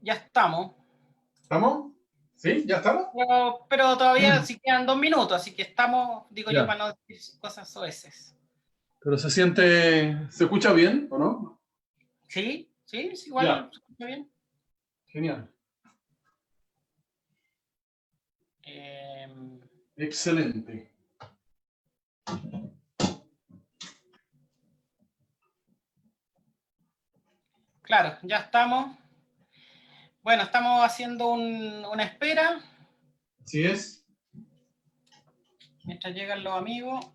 Ya estamos. ¿Estamos? ¿Sí? ¿Ya estamos? Pero todavía sí quedan 2 minutos, así que estamos, digo yo, Ya. para no decir cosas soeces. Pero se escucha bien, ¿o no? ¿Sí? ¿Sí? ¿Sí? Ya, Igual se escucha bien. genial. Eh, Excelente. claro, ya estamos. Bueno, estamos haciendo una espera. Así es. Mientras llegan los amigos.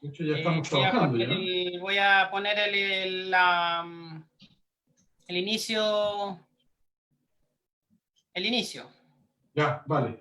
De hecho, ya estamos trabajando ya. Voy a poner el inicio. El inicio. Ya, vale.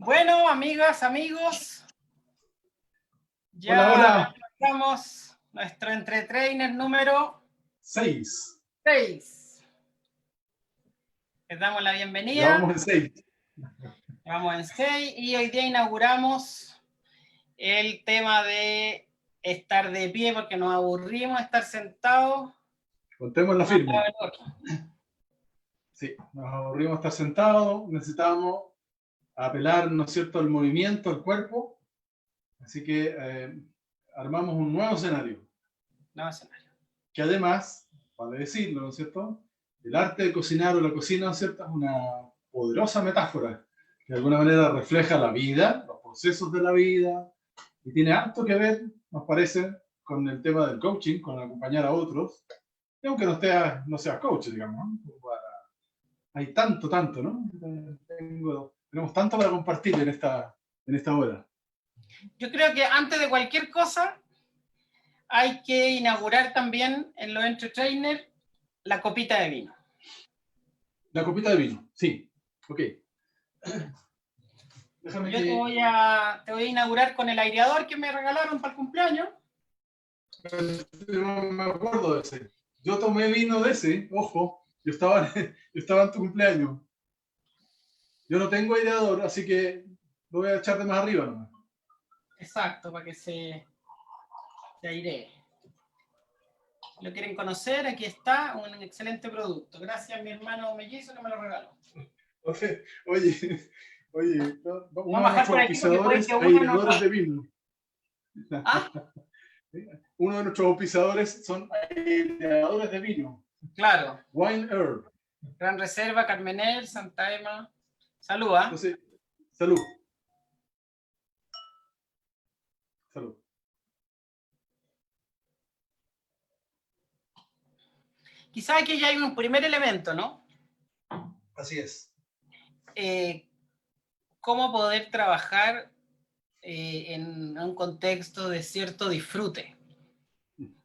Bueno, amigas, amigos, Hola, ya hola. estamos nuestro entretrainer número 6. 6. Les damos la Ya bienvenida. vamos en 6. Vamos en 6 y hoy día inauguramos el tema de estar de pie porque nos aburrimos de estar sentados. Contemos la firme. Sí, nos aburrimos de estar sentados, necesitamos apelar, ¿no es cierto?, al movimiento, al cuerpo. Así que armamos un nuevo escenario. No, escenario. Que además, vale decirlo, ¿no es cierto?, el arte de cocinar o la cocina, ¿no es cierto?, es una poderosa metáfora que de alguna manera refleja la vida, los procesos de la vida, y tiene harto que ver, nos parece, con el tema del coaching, con acompañar a otros, y aunque no seas coach, digamos, ¿no? Hay tanto, ¿no? Tenemos tanto para compartir en esta hora. Yo creo que antes de cualquier cosa hay que inaugurar también en los entretrainers la copita de vino. La copita de vino, sí. Ok. Yo te voy a inaugurar con el aireador que me regalaron para el cumpleaños. No me acuerdo de ese. Yo tomé vino de ese, ojo. Yo estaba en tu cumpleaños. Yo no tengo aireador, así que lo voy a echar de más arriba nomás. Exacto, para que se airee. ¿Lo quieren conocer? Aquí está, un excelente producto. Gracias a mi hermano mellizo que me lo regaló. Oye, uno Vamos de a bajar por nuestros aquí porque puede auspiciadores, que uno no... aireadores de vino. ¿Ah? Uno de nuestros auspiciadores son aireadores de vino. Claro. Wine Herb. Gran Reserva, Carmenel, Santa Ema. Salud, ¿ah? Entonces, salud. Salud. Quizá aquí ya hay un primer elemento, ¿no? Así es. Cómo poder trabajar en un contexto de cierto disfrute.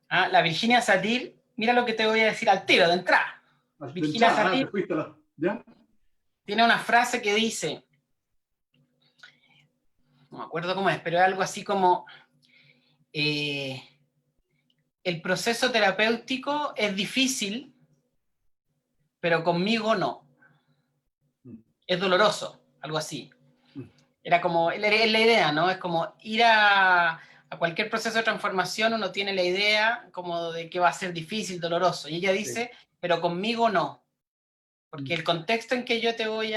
La Virginia Satir, mira lo que te voy a decir al tiro, de entrada. Virginia Satir ¿Ya? tiene una frase que dice, no me acuerdo cómo es, pero es algo así como, el proceso terapéutico es difícil, pero conmigo no. Es doloroso, algo así. Era como, es la idea, ¿no? Es como ir a cualquier proceso de transformación, uno tiene la idea como de que va a ser difícil, doloroso. Y ella dice, sí, pero conmigo no. Porque el contexto en que yo te voy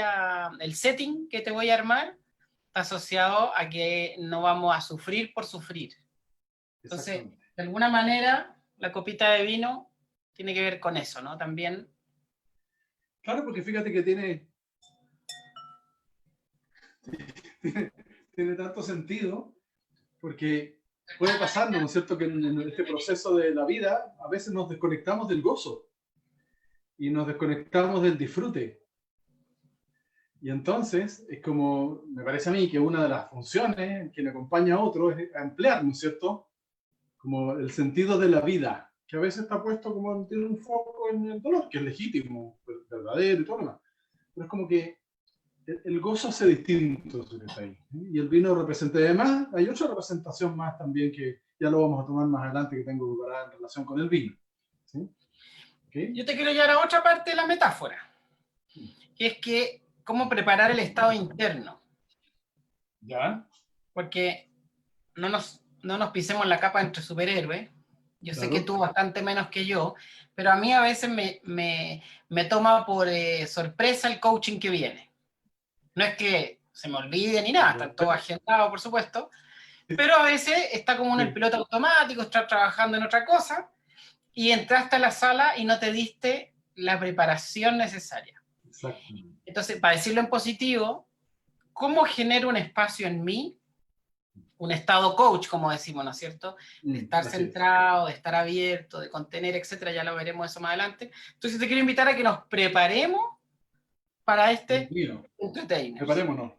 el setting que te voy a armar, está asociado a que no vamos a sufrir por sufrir. Entonces, de alguna manera, la copita de vino tiene que ver con eso, ¿no? También. Claro, porque fíjate que tiene tanto sentido, porque puede pasarnos, ¿no es cierto?, que en este proceso de la vida a veces nos desconectamos del gozo y nos desconectamos del disfrute. Y entonces es como, me parece a mí que una de las funciones que le acompaña a otro es ampliar, ¿no es cierto?, como el sentido de la vida, que a veces está puesto como tiene un foco en el dolor, que es legítimo, verdadero y todo lo demás. Pero es como que el gozo hace distinto, ahí. Y el vino representa, además, hay otra representación más también que ya lo vamos a tomar más adelante, que tengo preparada en relación con el vino. ¿Sí? ¿Okay? Yo te quiero llevar a otra parte de la metáfora, que es que cómo preparar el estado interno. ¿Ya? Porque no nos pisemos la capa entre superhéroes. Yo sé que tú bastante menos que yo, pero a mí a veces me toma por sorpresa el coaching que viene. No es que se me olvide ni nada, está todo agendado, por supuesto, pero a veces está como en el piloto automático, estás trabajando en otra cosa, y entraste a la sala y no te diste la preparación necesaria. Exacto. Entonces, para decirlo en positivo, ¿cómo genero un espacio en mí? Un estado coach, como decimos, ¿no es cierto? De estar centrado, de estar abierto, de contener, etcétera. Ya lo veremos eso más adelante. Entonces te quiero invitar a que nos preparemos para este entertainer. Preparémonos.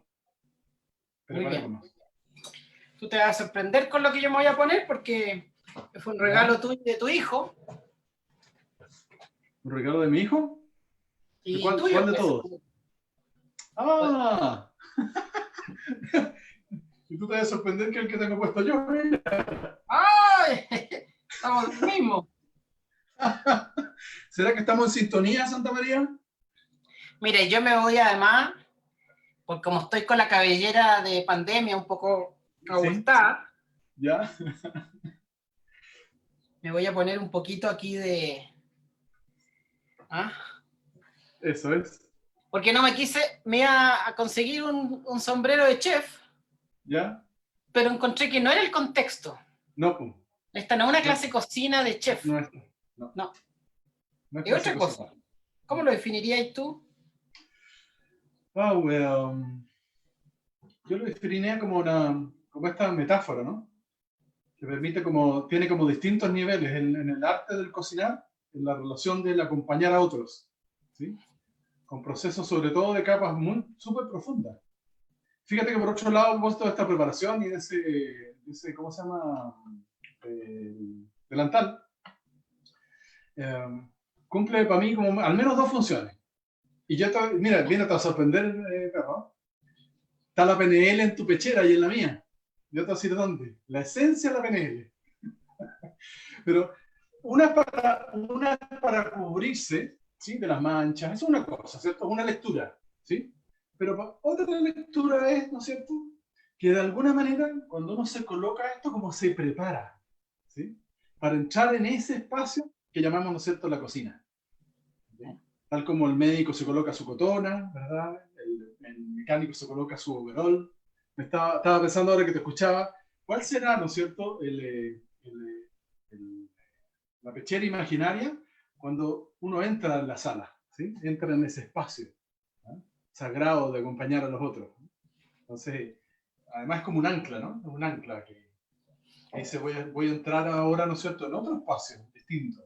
Muy bien. Tú te vas a sorprender con lo que yo me voy a poner porque fue un regalo tuyo y de tu hijo. ¿Un regalo de mi hijo? Y ¿Cuál, tuyo, ¿cuál de todos? ¡Ah! Y tú te vas a sorprender que el que tengo puesto yo. ¡Ay! Estamos mismos. ¿Será que estamos en sintonía, Santa María? Mire, yo me voy además, porque como estoy con la cabellera de pandemia un poco abultada, ¿Sí? ¿Ya? Me voy a poner un poquito aquí de... ¿Ah? Eso es. Porque no me quise, me iba a conseguir un sombrero de chef, ¿Ya? pero encontré que no era el contexto. No, pues. Esta no es una clase de cocina de chef. No es. No. Es Es otra cosa. ¿Cómo lo definirías tú? Wow, yo lo definiría como esta metáfora, ¿no? Que permite tiene como distintos niveles en el arte del cocinar, en la relación del acompañar a otros, ¿sí? Con procesos sobre todo de capas súper profundas. Fíjate que por otro lado, vos toda esta preparación y de ese ¿cómo se llama? Delantal, cumple para mí como al menos dos funciones. Y yo, mira, viene a sorprender, perro. Está la PNL en tu pechera y en la mía. Yo te voy a decir dónde. La esencia de la PNL. Pero una es para cubrirse, ¿sí?, de las manchas. Es una cosa, ¿cierto? Es una lectura, ¿sí? Pero otra lectura es, ¿no es cierto?, que de alguna manera, cuando uno se coloca esto, como se prepara, ¿sí?, para entrar en ese espacio que llamamos, ¿no es cierto?, la cocina. ¿Sí? Tal como el médico se coloca su cotona, ¿verdad? El mecánico se coloca su overall. Estaba pensando ahora que te escuchaba, ¿cuál será, ¿no es cierto?, la pechera imaginaria cuando uno entra en la sala, ¿sí? Entra en ese espacio, ¿no?, sagrado de acompañar a los otros. Entonces, además es como un ancla, ¿no? Es un ancla que dice, voy a entrar ahora, ¿no es cierto?, en otro espacio distinto.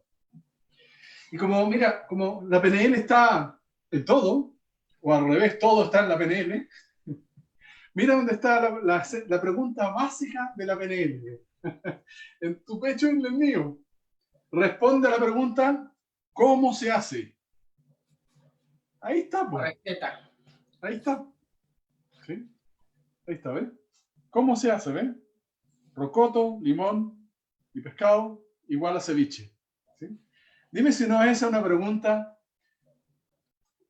Y como, mira, como la PNL está en todo, o al revés, todo está en la PNL, mira dónde está la pregunta básica de la PNL. En tu pecho y en el mío. Responde a la pregunta, ¿cómo se hace? Ahí está, pues. Ahí está. ¿Sí? Ahí está, ¿ves? ¿Cómo se hace, ves? Rocoto, limón, y pescado igual a ceviche. ¿Sí? Dime si no es esa una pregunta,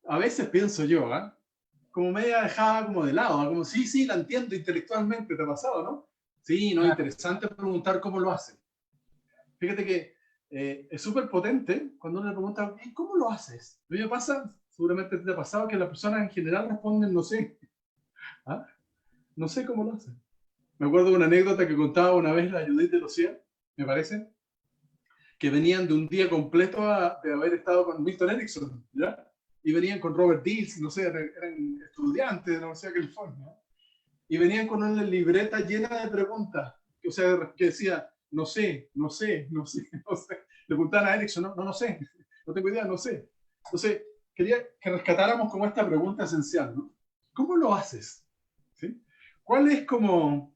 a veces pienso yo, como media dejada como de lado, como sí, la entiendo intelectualmente, ¿te ha pasado, no? Sí, no, Claro. interesante preguntar cómo lo hacen. Fíjate que es súper potente cuando uno le pregunta, ¿cómo lo haces? A mí me pasa, seguramente te ha pasado, que las personas en general responden, no sé. ¿Ah? No sé cómo lo hacen. Me acuerdo de una anécdota que contaba una vez la Judith de los 100, me parece, que venían de un día completo de haber estado con Milton Erickson, ¿ya? Y venían con Robert Dills, no sé, eran estudiantes de la Universidad de California, y venían con una libreta llena de preguntas, o sea, que decía, no sé. Le preguntaban a Erickson, no sé, no tengo idea, no sé. Entonces, quería que rescatáramos como esta pregunta esencial, ¿no? ¿Cómo lo haces? ¿Sí? ¿Cuál es como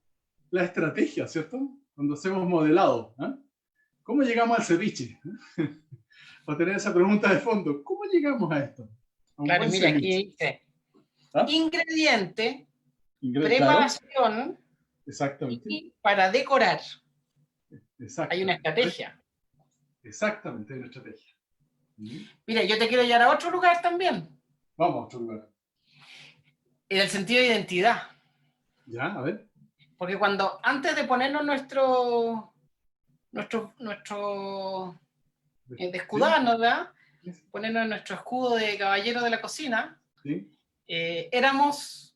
la estrategia, ¿cierto? Cuando hacemos modelado, ¿eh? ¿Cómo llegamos al ceviche? Para tener esa pregunta de fondo, ¿cómo llegamos a esto? A un Claro, buen mira, ceviche. aquí dice, ¿Ah? ingrediente, Claro, preparación exactamente. y para decorar. Hay una Exactamente. ¿Ves? estrategia. Exactamente, hay una estrategia. ¿Mm? Mira, yo te quiero llevar a otro lugar también, Vamos a otro lugar. en el sentido de identidad. ¿Ya? A ver. Porque cuando, antes de ponernos nuestro de ¿Sí? escudarnos, ¿verdad? Ponernos nuestro escudo de caballero de la cocina, ¿Sí? estábamos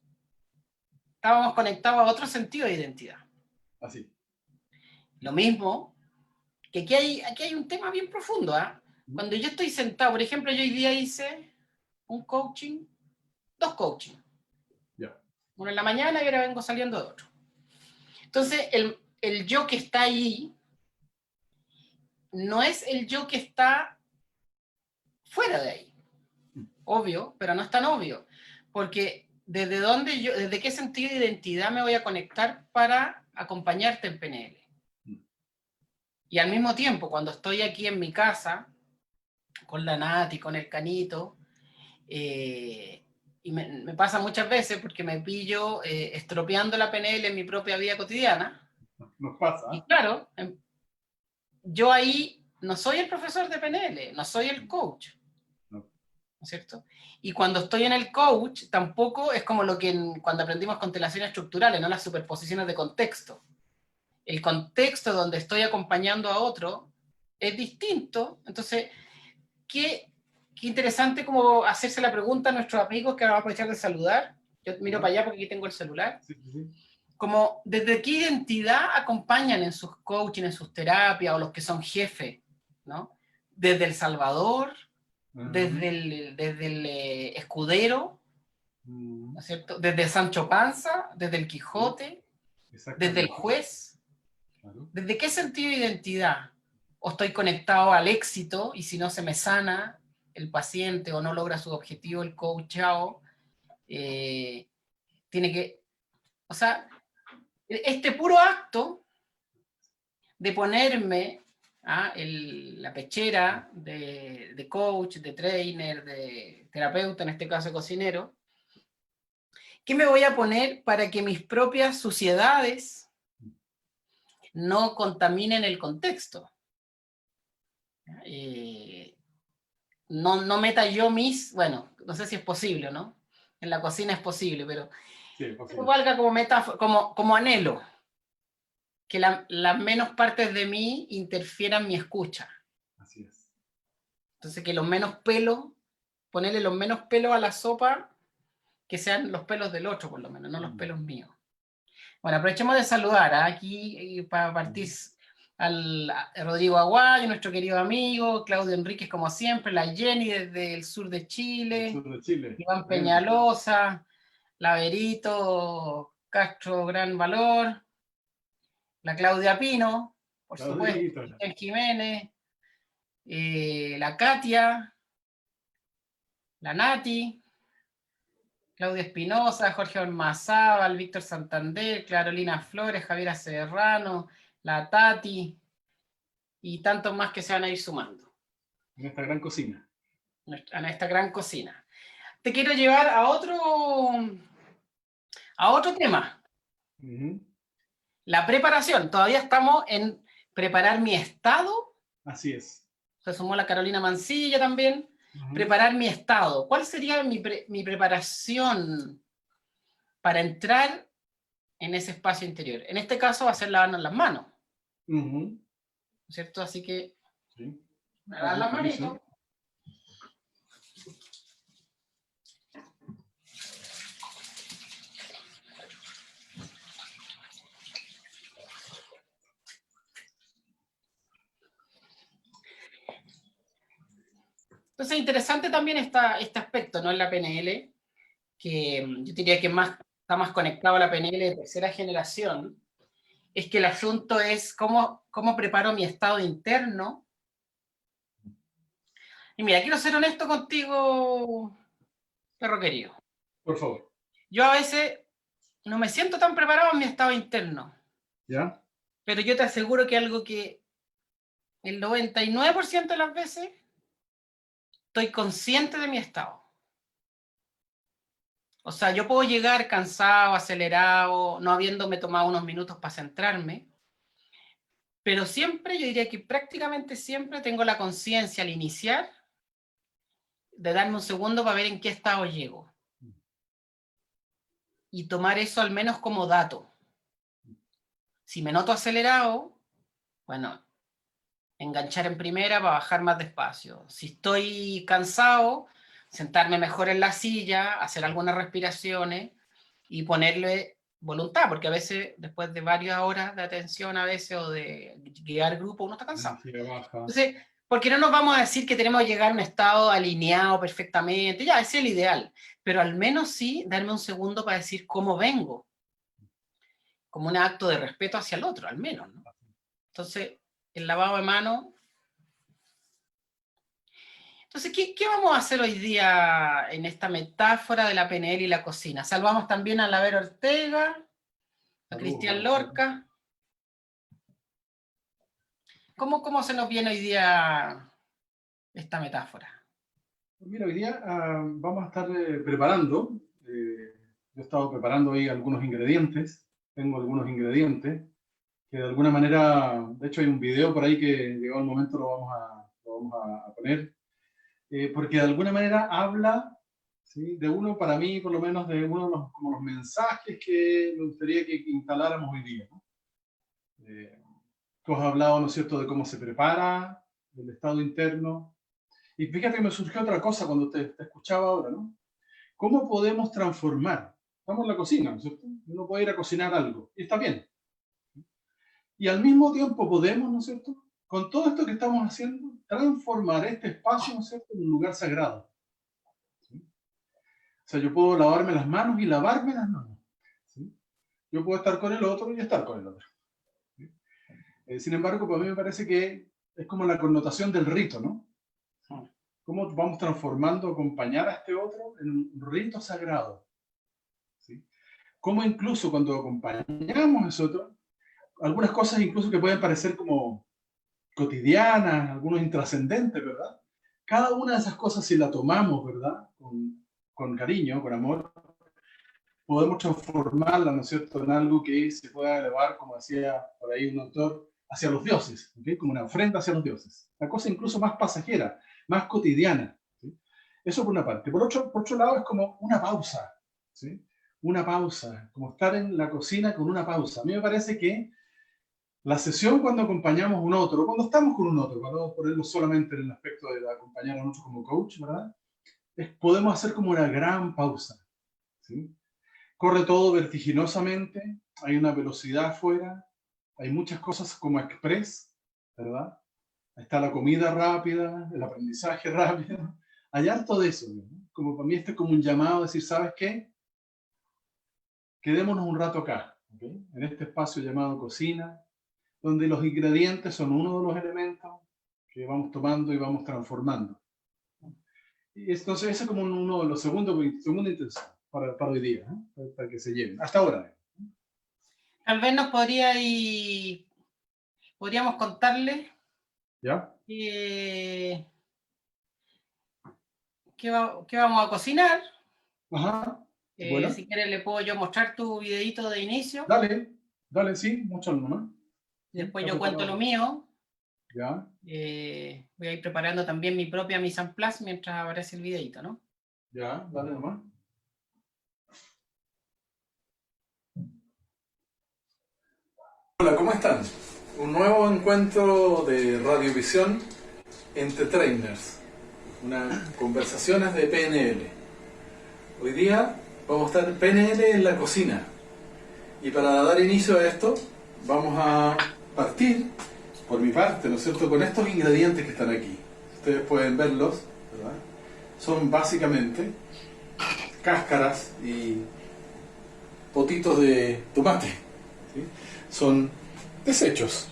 conectados a otro sentido de identidad. Así. Lo mismo, que aquí hay un tema bien profundo, ¿Mm? Cuando yo estoy sentado, por ejemplo, yo hoy día hice un coaching, dos coaching, Ya. uno en la mañana y ahora vengo saliendo de otro. Entonces, el yo que está ahí no es el yo que está fuera de ahí. Obvio, pero no es tan obvio. Porque desde qué sentido de identidad me voy a conectar para acompañarte en PNL. ¿Mm? Y al mismo tiempo, cuando estoy aquí en mi casa, con la Nati, con el Canito, y me pasa muchas veces porque me pillo estropeando la PNL en mi propia vida cotidiana. Nos pasa, Y ¿eh? claro, yo ahí no soy el profesor de PNL, no soy el coach, No. ¿no es cierto? Y cuando estoy en el coach, tampoco es como lo que cuando aprendimos constelaciones estructurales, no las superposiciones de contexto. El contexto donde estoy acompañando a otro es distinto. Entonces, qué interesante como hacerse la pregunta a nuestros amigos que vamos a aprovechar de saludar. Yo miro ¿Ya? para allá porque aquí tengo el celular. Sí. Como desde qué identidad acompañan en sus coaching, en sus terapias, o los que son jefes, ¿no? Desde El Salvador, Ajá. desde el escudero, ¿no es cierto? Desde Sancho Panza, desde el Sí, Quijote, desde el exactamente. juez. Claro. ¿Desde qué sentido de identidad? ¿O estoy conectado al éxito y si no se me sana el paciente o no logra su objetivo el coachado, tiene que, o sea, este puro acto de ponerme la pechera de coach, de trainer, de terapeuta, en este caso cocinero, ¿qué me voy a poner para que mis propias suciedades no contaminen el contexto? No meta yo bueno, no sé si es posible, ¿no? En la cocina es posible, pero Sí, es posible. valga como metáfora, como anhelo, que las menos partes de mí interfieran en mi escucha. Así es. Entonces, que los menos pelos, ponerle los menos pelos a la sopa, que sean los pelos del otro, por lo menos, no los pelos míos. Bueno, aprovechemos de saludar aquí para partir a Rodrigo Aguayo, nuestro querido amigo, Claudio Enríquez, como siempre, la Jenny desde el sur de El Chile, sur de Chile. Iván Excelente. Peñalosa, Laverito, Castro Gran Valor, la Claudia Pino, por supuesto, Claudito. Cristian Jiménez, la Katia, la Nati, Claudia Espinosa, Jorge Ormazábal, Víctor Santander, Carolina Flores, Javiera Serrano, la Tati y tantos más que se van a ir sumando En esta gran cocina. a esta gran cocina. Te quiero llevar a otro tema, Uh -huh. la preparación. Todavía estamos en preparar mi estado. Así es. Se sumó la Carolina Mancilla también. Preparar mi estado. ¿Cuál sería mi preparación para entrar en ese espacio interior? En este caso va a ser lavarnos las manos. ¿Cierto? Así que sí. me lavar las manitos. Entonces, interesante también este aspecto, ¿no? En la PNL, que yo diría que está más conectado a la PNL de tercera generación, es que el asunto es cómo preparo mi estado interno. Y mira, quiero ser honesto contigo, perro querido. Por favor. Yo a veces no me siento tan preparado en mi estado interno. ¿Ya? Pero yo te aseguro que algo que el 99% de las veces estoy consciente de mi estado. O sea, yo puedo llegar cansado, acelerado, no habiéndome tomado unos minutos para centrarme, pero siempre, yo diría que prácticamente siempre tengo la conciencia al iniciar de darme un segundo para ver en qué estado llego. Y tomar eso al menos como dato. Si me noto acelerado, bueno, enganchar en primera para bajar más despacio. Si estoy cansado, sentarme mejor en la silla, hacer algunas respiraciones y ponerle voluntad, porque a veces, después de varias horas de atención a veces, o de guiar grupo, uno está cansado. Entonces, porque no nos vamos a decir que tenemos que llegar a un estado alineado perfectamente, ya, ese es el ideal, pero al menos sí darme un segundo para decir cómo vengo, como un acto de respeto hacia el otro, al menos, ¿no? Entonces, el lavado de manos. Entonces, ¿qué vamos a hacer hoy día en esta metáfora de la PNL y la cocina? Salvamos también a la Vera Ortega, a Cristian Lorca. ¿Cómo se nos viene hoy día esta metáfora? Mira, hoy día vamos a estar preparando. Yo he estado preparando ahí algunos ingredientes. Tengo algunos ingredientes que de alguna manera, de hecho hay un video por ahí que llegó el momento, lo vamos a poner, porque de alguna manera habla, ¿sí?, de uno, para mí por lo menos, de uno de como los mensajes que me gustaría que instaláramos hoy día, ¿no? Tú has hablado, ¿no es cierto?, de cómo se prepara, del estado interno. Y fíjate que me surgió otra cosa cuando te escuchaba ahora, ¿no? ¿Cómo podemos transformar? Estamos en la cocina, ¿no es cierto? Uno puede ir a cocinar algo, y está bien. Y al mismo tiempo podemos, ¿no es cierto?, con todo esto que estamos haciendo, transformar este espacio, ¿no es cierto?, en un lugar sagrado. ¿Sí? O sea, yo puedo lavarme las manos y lavarme las manos. ¿Sí? Yo puedo estar con el otro y estar con el otro. ¿Sí? Sin embargo, para mí me parece que es como la connotación del rito, ¿no? ¿Cómo vamos transformando acompañar a este otro en un rito sagrado? ¿Sí? ¿Cómo incluso cuando acompañamos a ese otro, algunas cosas incluso que pueden parecer como cotidianas, algunos intrascendentes, ¿verdad? Cada una de esas cosas, si la tomamos, ¿verdad?, con cariño, con amor, podemos transformarla, ¿no es cierto?, en algo que se pueda elevar, como decía por ahí un autor, hacia los dioses, ¿okay?, como una ofrenda hacia los dioses. La cosa incluso más pasajera, más cotidiana. ¿Sí? Eso por una parte. Por otro lado, es como una pausa. ¿Sí? Una pausa, como estar en la cocina con una pausa. A mí me parece que la sesión, cuando acompañamos a un otro, cuando estamos con un otro, para no ponerlo solamente en el aspecto de acompañar a un otro como coach, ¿verdad?, podemos hacer como una gran pausa. ¿Sí? Corre todo vertiginosamente, hay una velocidad afuera, hay muchas cosas como express, ¿verdad? Está la comida rápida, el aprendizaje rápido, hay harto de eso, ¿no? Como para mí este es como un llamado a decir, ¿sabes qué? Quedémonos un rato acá, ¿okay?, en este espacio llamado cocina, donde los ingredientes son uno de los elementos que vamos tomando y vamos transformando. Y entonces ese es como uno de los segunda intención para hoy día, ¿eh?, para que se lleven, hasta ahora. Tal vez podríamos contarle ¿Ya? ¿Qué vamos a cocinar? Ajá. Bueno. Si quieres le puedo yo mostrar tu videito de inicio. Dale, sí, mucho nomás. Después yo cuento lo mío. ¿Ya? Voy a ir preparando también mi propia mise en place mientras aparece el videito, ¿no? Ya, dale nomás. Hola, ¿cómo están? Un nuevo encuentro de Radiovisión entre trainers. Conversaciones de PNL. Hoy día vamos a estar PNL en la cocina. Y para dar inicio a esto, vamos a partir, por mi parte, ¿no es cierto?, con estos ingredientes que están aquí. Ustedes pueden verlos, ¿verdad? Son básicamente cáscaras y potitos de tomate. ¿Sí? Son desechos.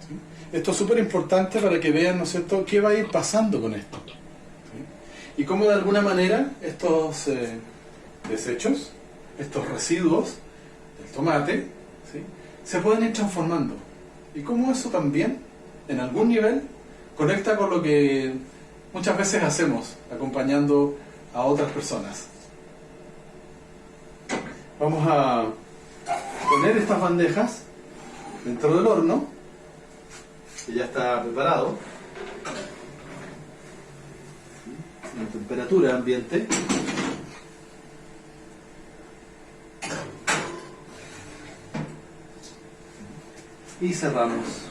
¿Sí? Esto es súper importante para que vean, ¿no es cierto?, qué va a ir pasando con esto. ¿Sí? Y cómo de alguna manera estos desechos, estos residuos del tomate, ¿sí?, se pueden ir transformando. Y cómo eso también, en algún nivel, conecta con lo que muchas veces hacemos, acompañando a otras personas. Vamos a poner estas bandejas dentro del horno, que ya está preparado, a temperatura ambiente. Y cerramos.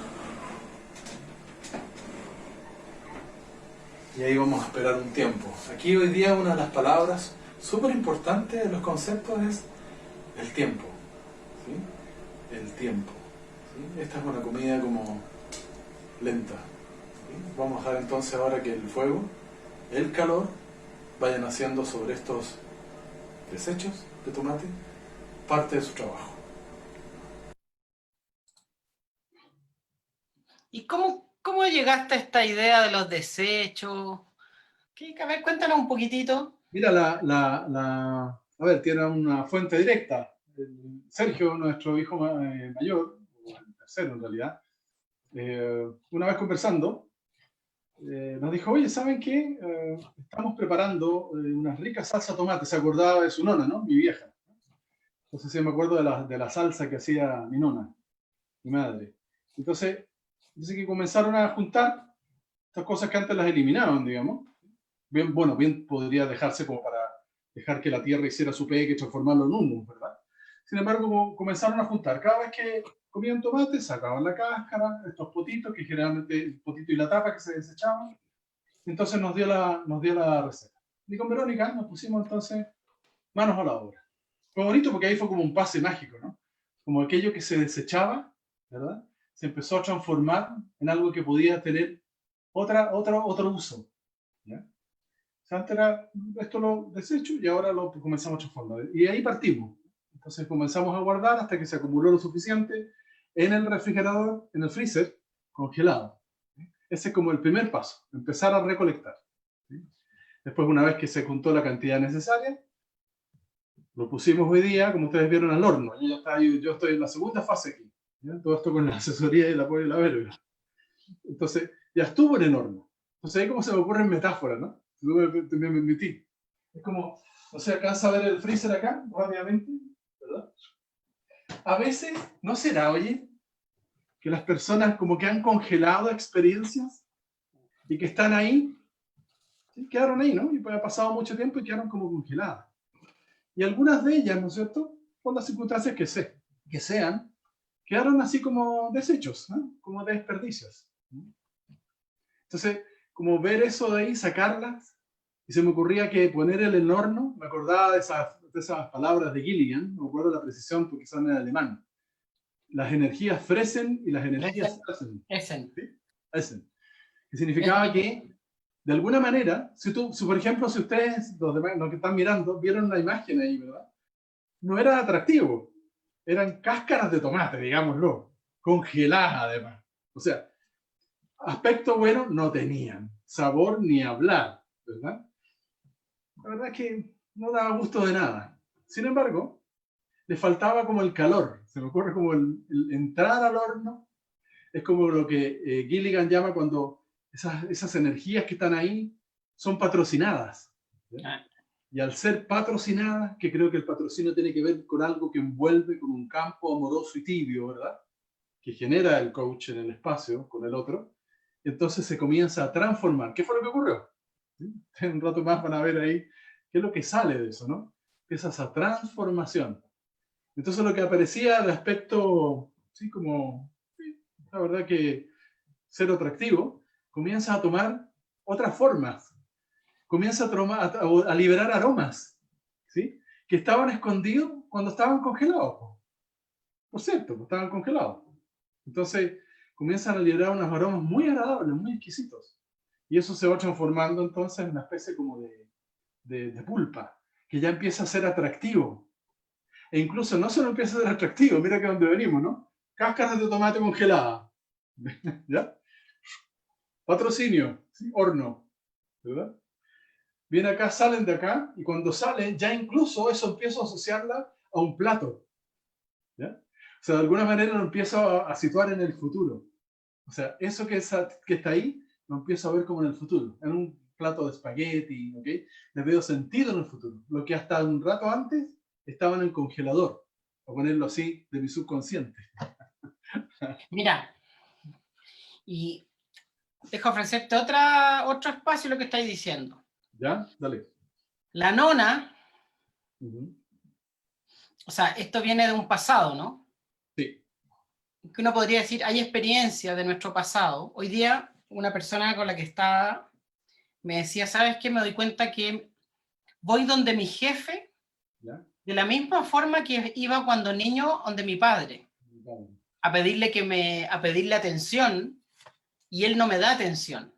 Y ahí vamos a esperar un tiempo. Aquí hoy día una de las palabras súper importantes de los conceptos es el tiempo. ¿Sí? El tiempo. ¿Sí? Esta es una comida como lenta. ¿Sí? Vamos a dejar entonces ahora que el fuego, el calor, vayan haciendo sobre estos desechos de tomate parte de su trabajo. ¿Y cómo llegaste a esta idea de los desechos? A ver, cuéntanos un poquitito. Mira, a ver, tiene una fuente directa. Sergio, nuestro hijo mayor, o el tercero en realidad, una vez conversando, nos dijo, oye, ¿saben qué? Estamos preparando una rica salsa de tomate. Se acordaba de su nona, ¿no? Mi vieja. Entonces sí me acuerdo de la salsa que hacía mi nona, mi madre. Entonces, dice que comenzaron a juntar estas cosas que antes las eliminaban, digamos. Bien, bueno, bien podría dejarse como para dejar que la tierra hiciera su pega y transformarlo en humus, ¿verdad? Sin embargo, comenzaron a juntar. Cada vez que comían tomate, sacaban la cáscara, estos potitos, que generalmente el potito y la tapa que se desechaban. Entonces nos dio la receta. Y con Verónica nos pusimos entonces manos a la obra. Fue bonito porque ahí fue como un pase mágico, ¿no? Como aquello que se desechaba, ¿verdad? Se empezó a transformar en algo que podía tener otro uso. ¿Ya? O sea, antes era, esto lo desecho y ahora lo comenzamos a transformar. Y ahí partimos. Entonces comenzamos a guardar hasta que se acumuló lo suficiente en el refrigerador, en el freezer, congelado. Ese es como el primer paso, empezar a recolectar. Después, una vez que se juntó la cantidad necesaria, lo pusimos hoy día, como ustedes vieron, al horno. Yo estoy en la segunda fase aquí. ¿Ya? Todo esto con la asesoría y el apoyo de la verga. Entonces, ya estuvo en el horno. Entonces, ahí como se me ocurren metáforas, ¿no? Me metí. Es como, o sea, alcanza a ver el freezer acá, rápidamente, ¿verdad? A veces, ¿no será, oye, que las personas como que han congelado experiencias y que están ahí, ¿sí? Quedaron ahí, ¿no? Y pues ha pasado mucho tiempo y quedaron como congeladas. Y algunas de ellas, ¿no es cierto?, por las circunstancias que sean, quedaron así como desechos, ¿no? Como desperdicios. Entonces, como ver eso de ahí, sacarlas, y se me ocurría que poner en el horno, me acordaba de esas palabras de Gilligan, no me acuerdo la precisión porque son en alemán. Las energías fresen y las energías Essen. ¿Sí? Essen. Que significaba que, de alguna manera, por ejemplo, si ustedes, los que están mirando, vieron una imagen ahí, ¿verdad? No era atractivo. Eran cáscaras de tomate, digámoslo, congeladas además. O sea, aspecto bueno no tenían, sabor ni hablar, ¿verdad? La verdad es que no daba gusto de nada. Sin embargo, le faltaba como el calor. Se me ocurre como el entrar al horno. Es como lo que Gilligan llama cuando esas energías que están ahí son patrocinadas. ¿Ya? Y al ser patrocinadas, que creo que el patrocinio tiene que ver con algo que envuelve con un campo amoroso y tibio, ¿verdad? que genera el coach en el espacio con el otro, entonces se comienza a transformar. ¿Qué fue lo que ocurrió? ¿Sí? En un rato más van a ver ahí qué es lo que sale de eso, ¿no? Empieza esa transformación. Entonces lo que aparecía de aspecto, sí, como, sí, la verdad que ser atractivo, comienza a tomar otras formas, comienza a liberar aromas, ¿sí? Que estaban escondidos cuando estaban congelados. Por cierto, estaban congelados. Entonces comienzan a liberar unos aromas muy agradables, muy exquisitos. Y eso se va transformando entonces en una especie como de pulpa, que ya empieza a ser atractivo. E incluso no solo empieza a ser atractivo, mira que donde venimos, ¿no? Cáscaras de tomate congeladas. ¿Ya? Patrocinio, ¿sí? Horno, ¿verdad? Viene acá, salen de acá, y cuando salen, ya incluso eso empiezo a asociarla a un plato. ¿Ya? O sea, de alguna manera lo empiezo a situar en el futuro. O sea, eso que está ahí, lo empiezo a ver como en el futuro. En un plato de espagueti, ¿ok? Le veo sentido en el futuro. Lo que hasta un rato antes estaba en el congelador, a ponerlo así, de mi subconsciente. Mira, y deja ofrecerte otro espacio lo que estáis diciendo. ¿Ya? Dale. La nona, o sea, esto viene de un pasado, ¿no? Sí. Que uno podría decir, hay experiencias de nuestro pasado. Hoy día, una persona con la que estaba me decía, ¿sabes qué? Me doy cuenta que voy donde mi jefe, ¿ya? De la misma forma que iba cuando niño donde mi padre, a pedirle atención, y él no me da atención.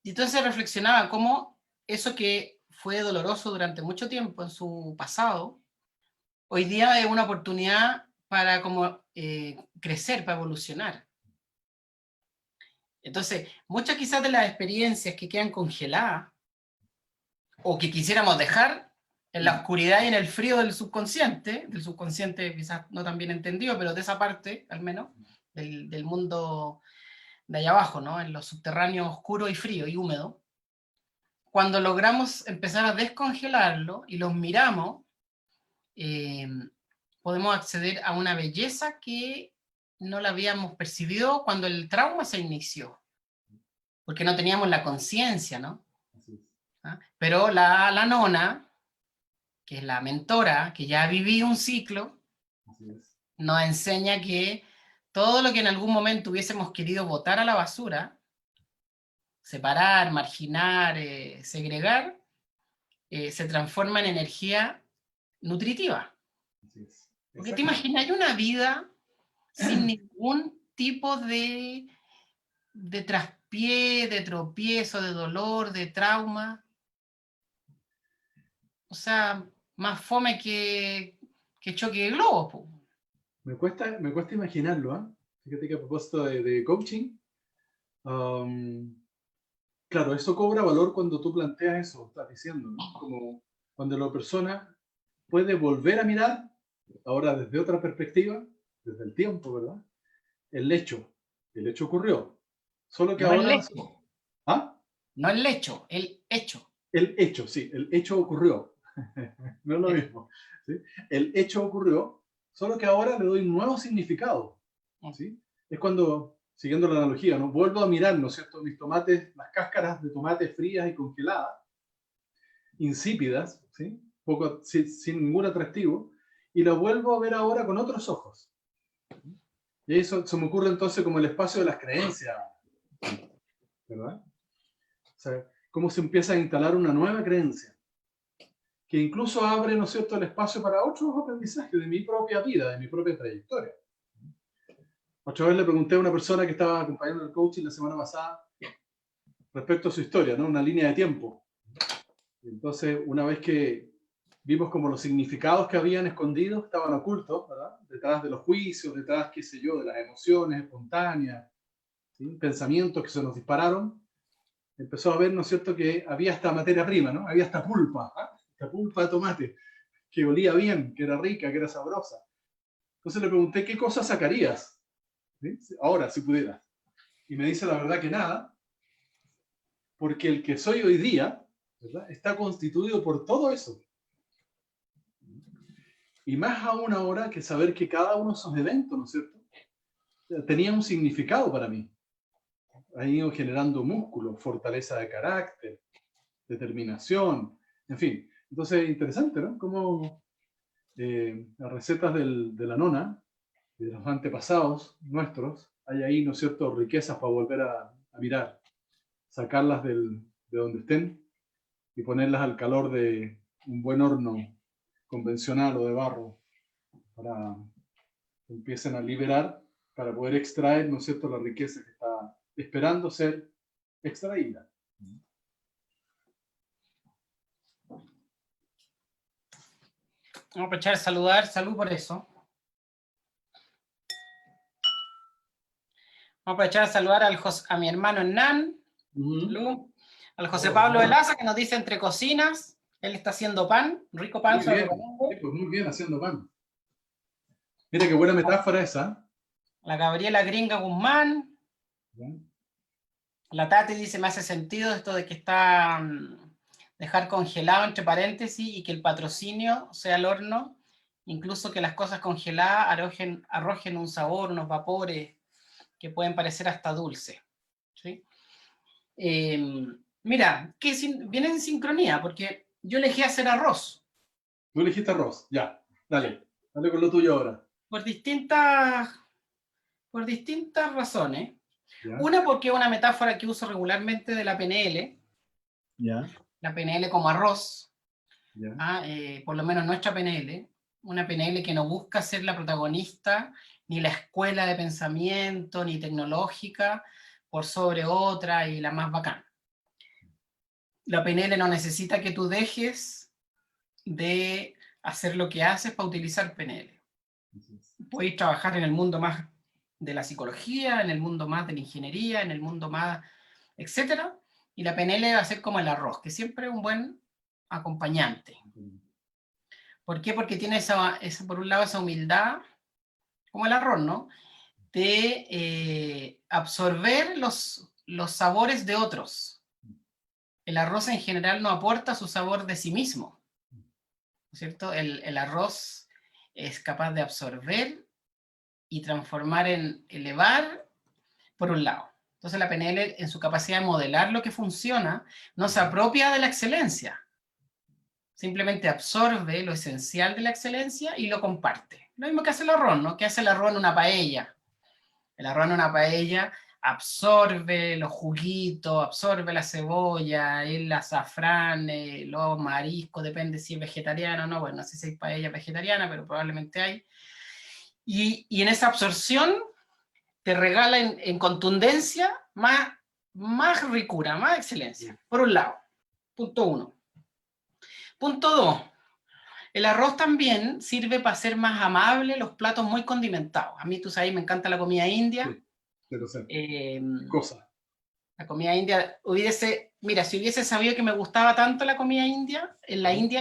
Y entonces reflexionaba cómo eso que fue doloroso durante mucho tiempo en su pasado, hoy día es una oportunidad para como crecer, para evolucionar. Entonces, muchas quizás de las experiencias que quedan congeladas o que quisiéramos dejar en la oscuridad y en el frío del subconsciente quizás no tan bien entendido, pero de esa parte, al menos, del mundo de allá abajo, ¿no? En los subterráneos oscuro y frío y húmedo, cuando logramos empezar a descongelarlo y los miramos, podemos acceder a una belleza que no la habíamos percibido cuando el trauma se inició, porque no teníamos la conciencia, ¿no? ¿Ah? Pero la nona, que es la mentora, que ya viví un ciclo, nos enseña que todo lo que en algún momento hubiésemos querido botar a la basura, separar, marginar, segregar, se transforma en energía nutritiva. Porque te imaginas una vida sin ningún tipo de traspié, de tropiezo, de dolor, de trauma. O sea, más fome que choque de globos. Po. Me cuesta imaginarlo, ¿eh? Fíjate que a propósito de coaching, claro, eso cobra valor cuando tú planteas eso, estás diciendo, ¿no? Como cuando la persona puede volver a mirar, ahora desde otra perspectiva, desde el tiempo, ¿verdad? El hecho ocurrió. Solo que no ahora... el hecho. ¿Ah? No el hecho, el hecho. El hecho, sí, el hecho ocurrió. No es lo mismo. ¿Sí? El hecho ocurrió, solo que ahora le doy un nuevo significado. ¿Sí? Es cuando, siguiendo la analogía, ¿no? Vuelvo a mirar, ¿no es cierto?, mis tomates, las cáscaras de tomate frías y congeladas, insípidas, ¿sí? Sin ningún atractivo, y la vuelvo a ver ahora con otros ojos. Y eso se me ocurre entonces como el espacio de las creencias, ¿verdad? O sea, cómo se empieza a instalar una nueva creencia, que incluso abre, ¿no es cierto?, el espacio para otros aprendizajes de mi propia vida, de mi propia trayectoria. Otra vez le pregunté a una persona que estaba acompañando el coaching la semana pasada respecto a su historia, ¿no? Una línea de tiempo. Entonces, una vez que vimos como los significados que habían escondidos estaban ocultos, ¿verdad? Detrás de los juicios, detrás, qué sé yo, de las emociones espontáneas, ¿sí? Pensamientos que se nos dispararon, empezó a ver, ¿no es cierto?, que había esta materia prima, ¿no? Había esta pulpa, ¿eh? Esta pulpa de tomate, que olía bien, que era rica, que era sabrosa. Entonces le pregunté, ¿qué cosas sacarías? ¿Sí? Ahora, si pudieras. Y me dice la verdad que nada, porque el que soy hoy día, ¿verdad?, está constituido por todo eso. Y más aún ahora que saber que cada uno de esos eventos, ¿no es cierto?, tenía un significado para mí. Ha ido generando músculo, fortaleza de carácter, determinación, en fin. Entonces, interesante, ¿no? Como las recetas de la nona, de los antepasados nuestros, hay ahí, ¿no es cierto?, riquezas para volver a mirar, sacarlas de donde estén y ponerlas al calor de un buen horno convencional o de barro para que empiecen a liberar, para poder extraer, ¿no es cierto?, la riqueza que está esperando ser extraída. Vamos a aprovechar de saludar, salud por eso. Vamos a aprovechar de saludar a mi hermano Hernán, al José Pablo de Laza, que nos dice entre cocinas, él está haciendo pan, rico pan. Muy bien, sí, pues muy bien haciendo pan. Mira qué buena metáfora esa. La Gabriela Gringa Guzmán. Bien. La Tati dice, me hace sentido esto de que está dejar congelado entre paréntesis y que el patrocinio sea al horno, incluso que las cosas congeladas arrojen un sabor, unos vapores que pueden parecer hasta dulces. ¿Sí? Mira, viene en sincronía, porque yo elegí hacer arroz. Tú elegiste arroz, ya, dale con lo tuyo ahora. Por distintas razones. ¿Ya? Una, porque es una metáfora que uso regularmente de la PNL. ¿Ya? La PNL como arroz. ¿Ya? Por lo menos nuestra PNL. Una PNL que no busca ser la protagonista, ni la escuela de pensamiento, ni tecnológica, por sobre otra y la más bacana. La PNL no necesita que tú dejes de hacer lo que haces para utilizar PNL. Puedes trabajar en el mundo más de la psicología, en el mundo más de la ingeniería, en el mundo más, etcétera, y la PNL va a ser como el arroz, que siempre es un buen acompañante. ¿Por qué? Porque tiene por un lado esa humildad, como el arroz, ¿no? De absorber los sabores de otros. El arroz en general no aporta su sabor de sí mismo, ¿no es cierto? El arroz es capaz de absorber y transformar en elevar, por un lado. Entonces la PNL, en su capacidad de modelar lo que funciona, no se apropia de la excelencia. Simplemente absorbe lo esencial de la excelencia y lo comparte. Lo mismo que hace el arroz, ¿no? Que hace el arroz en una paella. El arroz en una paella absorbe los juguitos, absorbe la cebolla, el azafrán, los mariscos, depende si es vegetariano o no. Bueno, no sé si hay paella vegetariana, pero probablemente hay. Y en esa absorción te regala en contundencia más ricura, más excelencia, por un lado. Punto 1. Punto 2. El arroz también sirve para hacer más amable los platos muy condimentados. A mí, tú sabes, me encanta la comida india. Sí, pero sé. Cosa. La comida india, mira, si hubiese sabido que me gustaba tanto la comida india, en la India,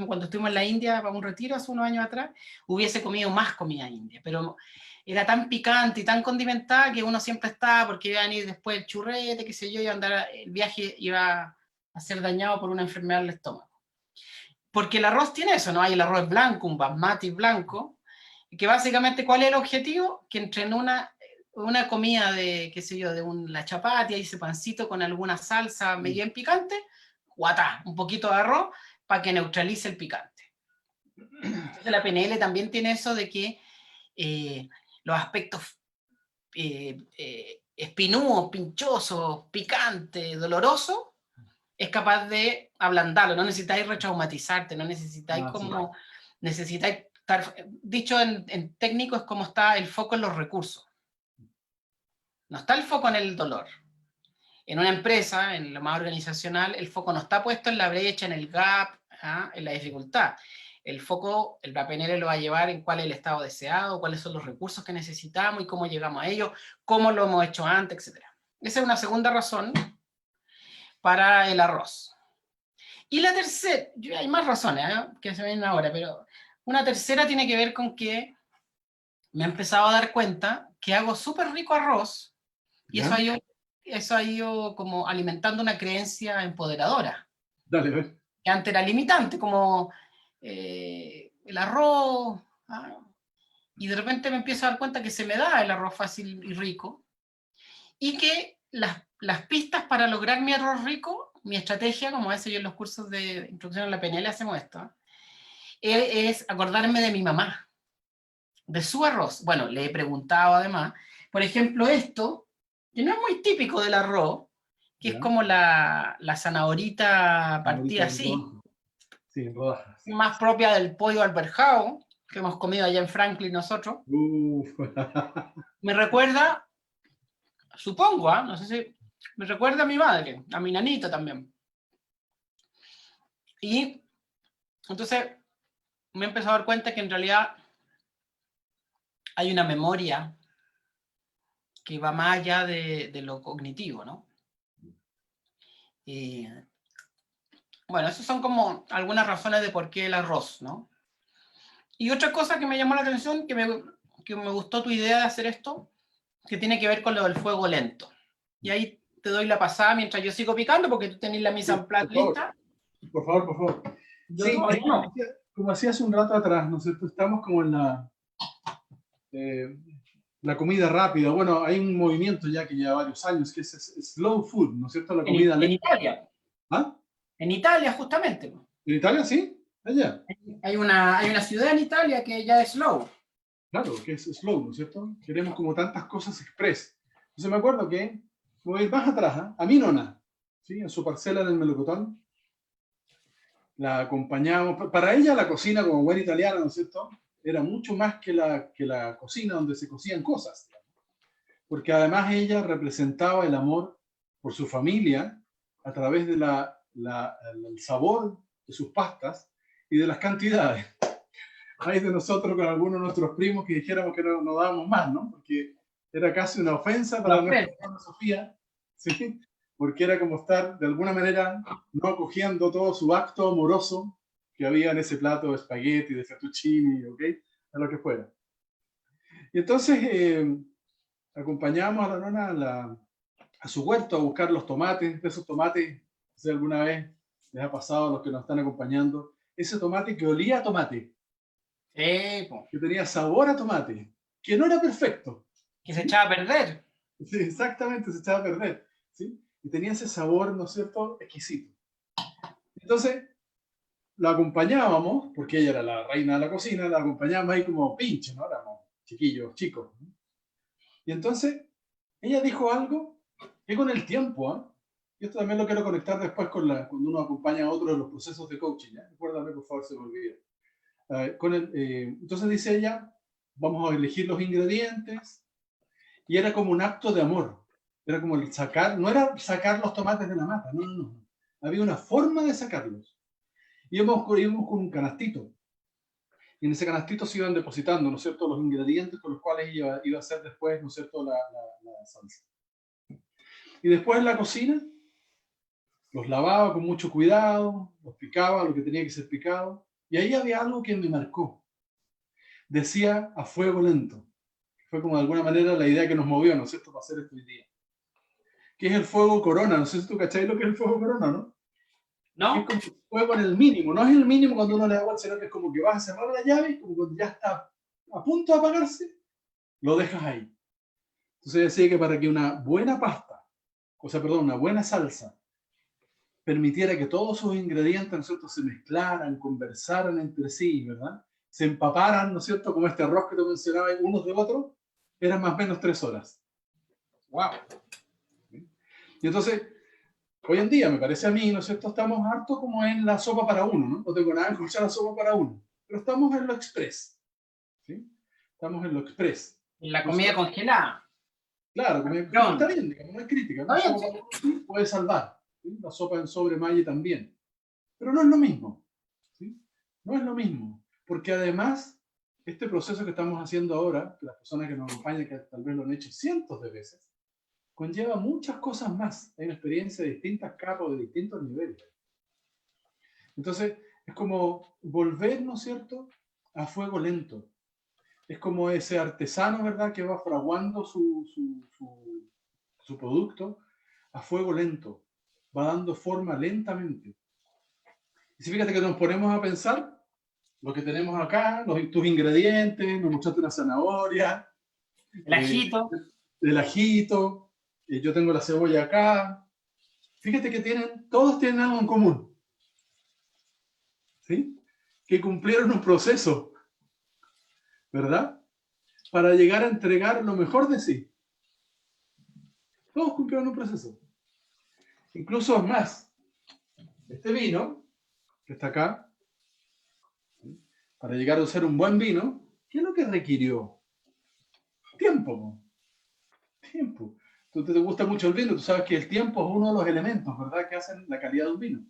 cuando estuvimos en la India para un retiro hace unos años atrás, hubiese comido más comida india, pero era tan picante y tan condimentada que uno siempre estaba, porque iba a venir después el churrete, qué sé yo, el viaje iba a ser dañado por una enfermedad del estómago. Porque el arroz tiene eso, ¿no? Hay el arroz blanco, un basmati blanco, que básicamente, ¿cuál es el objetivo? Que entre en una comida de, qué sé yo, de la chapati, ese pancito con alguna salsa medio en picante, guatá, un poquito de arroz para que neutralice el picante. Entonces la PNL también tiene eso de que los aspectos espinudos, pinchosos, picantes, dolorosos, es capaz de ablandarlo. No necesitáis retraumatizarte, no necesitáis como... Sí. Necesitáis estar... Dicho en técnico, es como está el foco en los recursos. No está el foco en el dolor. En una empresa, en lo más organizacional, el foco no está puesto en la brecha, en el gap, en la dificultad. El foco, el PNL lo va a llevar en cuál es el estado deseado, cuáles son los recursos que necesitamos y cómo llegamos a ellos, cómo lo hemos hecho antes, etc. Esa es una segunda razón para el arroz. Y la tercera, hay más razones que se ven ahora, pero una tercera tiene que ver con que me he empezado a dar cuenta que hago súper rico arroz y eso ha ido como alimentando una creencia empoderadora. Dale, ve. Que antes era limitante, como el arroz, y de repente me empiezo a dar cuenta que se me da el arroz fácil y rico, y que las pistas para lograr mi arroz rico, mi estrategia, como a veces yo en los cursos de introducción a la PNL hacemos esto, es acordarme de mi mamá, de su arroz. Bueno, le he preguntado además, por ejemplo, esto, que no es muy típico del arroz, que es ¿Ya? como la zanahorita Ahorita partida en así, rodajas. Sí, en rodajas. más propia del pollo alberjado, que hemos comido allá en Franklin nosotros. Uf. Me recuerda, supongo, no sé si, me recuerda a mi madre, a mi nanita también. Y entonces me he empezado a dar cuenta que en realidad hay una memoria que va más allá de lo cognitivo, ¿no? Y bueno, esas son como algunas razones de por qué el arroz, ¿no? Y otra cosa que me llamó la atención, que me gustó tu idea de hacer esto, que tiene que ver con lo del fuego lento. Y ahí te doy la pasada mientras yo sigo picando, porque tú tenés la mise Sí, en place por favor, lista. por favor, por favor. Yo Sí, todavía no. como hacía hace un rato atrás, ¿no es cierto? Estamos como en la comida rápida. Bueno, hay un movimiento ya que lleva varios años que es slow food, ¿no es cierto? La comida En lenta. Italia. ¿Ah? En Italia, justamente. ¿En Italia sí? Allá. Hay una ciudad en Italia que ya es slow. Claro, que es slow, ¿no es cierto? Queremos como tantas cosas express. Entonces me acuerdo que, voy a ir más atrás, a mi nona, ¿sí? En su parcela en el melocotón, la acompañamos. Para ella la cocina como buena italiana, ¿no es cierto? Era mucho más que la cocina donde se cocían cosas. Porque además ella representaba el amor por su familia a través de el sabor de sus pastas y de las cantidades. Hay de nosotros con algunos de nuestros primos que dijéramos que no dábamos más, ¿no? Porque era casi una ofensa para nuestra hermana Sofía, ¿sí? Porque era como estar de alguna manera no acogiendo todo su acto amoroso que había en ese plato de espagueti, de fettuccini, ¿ok? A lo que fuera. Y entonces acompañamos a la nona a su huerto a buscar los tomates, de esos tomates, si alguna vez les ha pasado a los que nos están acompañando, ese tomate que olía a tomate, que tenía sabor a tomate, que no era perfecto. Que se echaba a perder. Sí, exactamente, se echaba a perder. ¿Sí? Y tenía ese sabor, ¿no es cierto?, exquisito. Entonces, la acompañábamos, porque ella era la reina de la cocina, la acompañábamos ahí como pinche, ¿no? Éramos chiquillos, chicos. ¿No? Y entonces, ella dijo algo que con el tiempo, ¿eh? Y esto también lo quiero conectar después cuando uno acompaña a otro de los procesos de coaching. ¿Ya? Recuérdame, por favor, se me olvida. Entonces dice ella, vamos a elegir los ingredientes, y era como un acto de amor. Era como el sacar, no era sacar los tomates de la mata, no, no, no. Había una forma de sacarlos. Íbamos con un canastito, y en ese canastito se iban depositando, ¿no es cierto?, los ingredientes con los cuales iba a hacer después, ¿no es cierto?, la salsa. Y después en la cocina, los lavaba con mucho cuidado, los picaba, lo que tenía que ser picado, y ahí había algo que me marcó. Decía a fuego lento. Fue como de alguna manera la idea que nos movió, ¿no es cierto?, para hacer esto hoy día. Que es el fuego corona. No sé si tú cacháis lo que es el fuego corona, ¿no? ¿No? Que es como el fuego en el mínimo. No es el mínimo cuando uno le da vuelta, sino que es como que vas a cerrar la llave y como cuando ya está a punto de apagarse, lo dejas ahí. Entonces decía que para que una buena pasta, una buena salsa, permitiera que todos sus ingredientes, ¿no es cierto?, se mezclaran, conversaran entre sí, ¿verdad? Se empaparan, ¿no es cierto?, como este arroz que te mencionaba, unos de otros, eran más o menos 3 horas. ¡Wow! Y entonces, hoy en día, me parece a mí, ¿no es cierto?, estamos harto como en la sopa para uno, ¿no? No tengo nada en escuchar la sopa para uno, pero estamos en lo express, ¿sí? Estamos en lo express. En la comida congelada. Claro, está bien, digamos, no es crítica, ¿no? Sopa para uno sí puede salvar, ¿sí? La sopa en sobremalle también, pero no es lo mismo, ¿sí? No es lo mismo, porque además, este proceso que estamos haciendo ahora, que las personas que nos acompañan, que tal vez lo han hecho cientos de veces, conlleva muchas cosas más. Hay una experiencia de distintas capas, de distintos niveles. Entonces, es como volver, ¿no es cierto?, a fuego lento. Es como ese artesano, ¿verdad?, que va fraguando su producto a fuego lento. Va dando forma lentamente. Y si fíjate que nos ponemos a pensar, lo que tenemos acá, tus ingredientes, me mostraste una zanahoria, El ajito. El ajito, yo tengo la cebolla acá. Fíjate que todos tienen algo en común, ¿sí? Que cumplieron un proceso, ¿verdad? Para llegar a entregar lo mejor de sí. Todos cumplieron un proceso. Incluso es más, este vino, que está acá, ¿sí? Para llegar a ser un buen vino, ¿qué es lo que requirió? Tiempo. Tiempo. Tú te gusta mucho el vino, tú sabes que el tiempo es uno de los elementos, ¿verdad?, que hacen la calidad de un vino.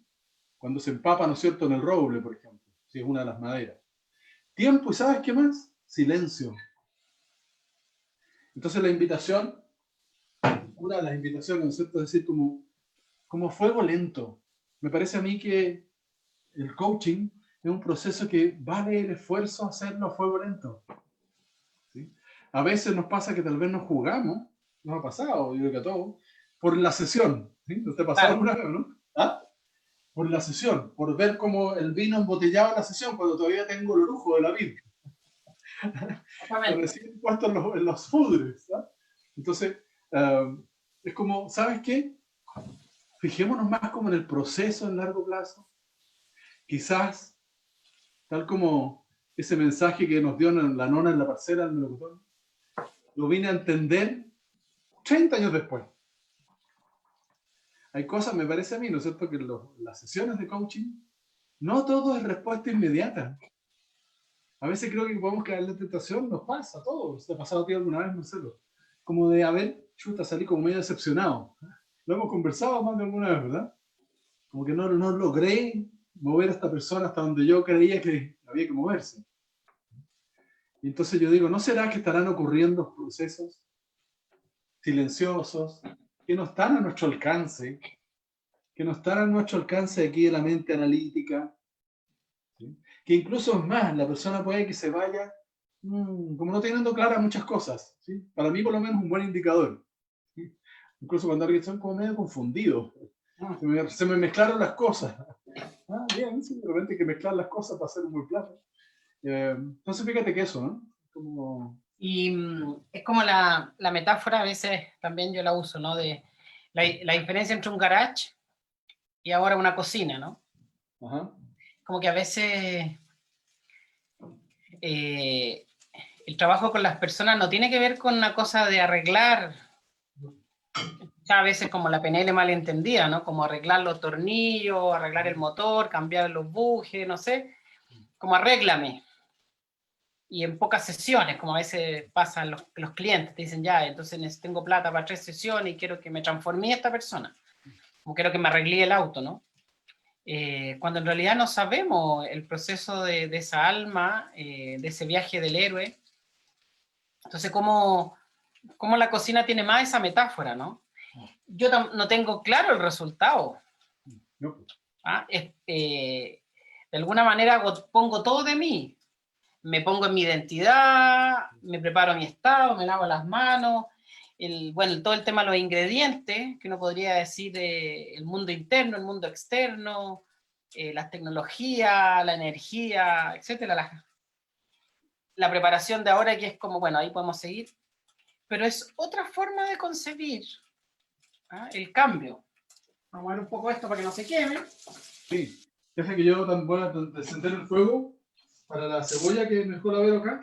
Cuando se empapa, ¿no es cierto?, en el roble, por ejemplo, si es una de las maderas. Tiempo, ¿y sabes qué más? Silencio. Entonces la invitación, una de las invitaciones, ¿no es cierto?, es decir, como fuego lento. Me parece a mí que el coaching es un proceso que vale el esfuerzo hacerlo a fuego lento, ¿sí? A veces nos pasa que tal vez nos jugamos, nos ha pasado, yo creo que a todos, por la sesión, ¿sí? ¿No te ha pasado alguna vez, no? ¿Ah? Por la sesión, por ver cómo el vino embotellaba en la sesión cuando todavía tengo el lujo de la vida. Recién puesto en los fudres, ¿sí? Entonces, es como, ¿sabes qué? Fijémonos más como en el proceso en largo plazo. Quizás, tal como ese mensaje que nos dio la nona en la parcela del melocotón, lo vine a entender 30 años después. Hay cosas, me parece a mí, ¿no es cierto?, que las sesiones de coaching, no todo es respuesta inmediata. A veces creo que podemos caer en la tentación, nos pasa a todos. ¿Te ha pasado a ti alguna vez, Marcelo? Como de, a ver, chuta, salí como medio decepcionado. Lo hemos conversado más de alguna vez, ¿verdad? Como que no logré mover a esta persona hasta donde yo creía que había que moverse. Y entonces yo digo, ¿no será que estarán ocurriendo procesos silenciosos que no están a nuestro alcance, aquí de la mente analítica, ¿sí? Que incluso es más, la persona puede que se vaya como no teniendo claras muchas cosas, ¿sí? Para mí por lo menos un buen indicador, ¿sí? Incluso cuando alguien está como medio confundido, se me mezclaron las cosas. Bien, sí, de repente hay que mezclar las cosas para hacer un buen plato. Entonces fíjate que eso, ¿no? Y es como la metáfora, a veces también yo la uso, ¿no? De la diferencia entre un garage y ahora una cocina, ¿no? Ajá. Como que a veces el trabajo con las personas no tiene que ver con una cosa de arreglar, a veces como la PNL malentendida, ¿no? Como arreglar los tornillos, arreglar el motor, cambiar los bujes, no sé, como arréglame. Y en pocas sesiones, como a veces pasan los clientes, te dicen, ya, entonces tengo plata para 3 sesiones y quiero que me transforme esta persona, o quiero que me arregle el auto, ¿no? Cuando en realidad no sabemos el proceso de esa alma, de ese viaje del héroe. Entonces, ¿cómo la cocina tiene más esa metáfora, ¿no? Yo no tengo claro el resultado. No. De alguna manera pongo todo de mí. Me pongo en mi identidad, me preparo mi estado, me lavo las manos, todo el tema de los ingredientes, que uno podría decir el mundo interno, el mundo externo, las tecnologías, la energía, etcétera. La preparación de ahora, que es como, bueno, ahí podemos seguir, pero es otra forma de concebir el cambio. Vamos a ver un poco esto para que no se queme. Sí, deja que yo voy a encender el fuego para la cebolla que mejor la veo acá.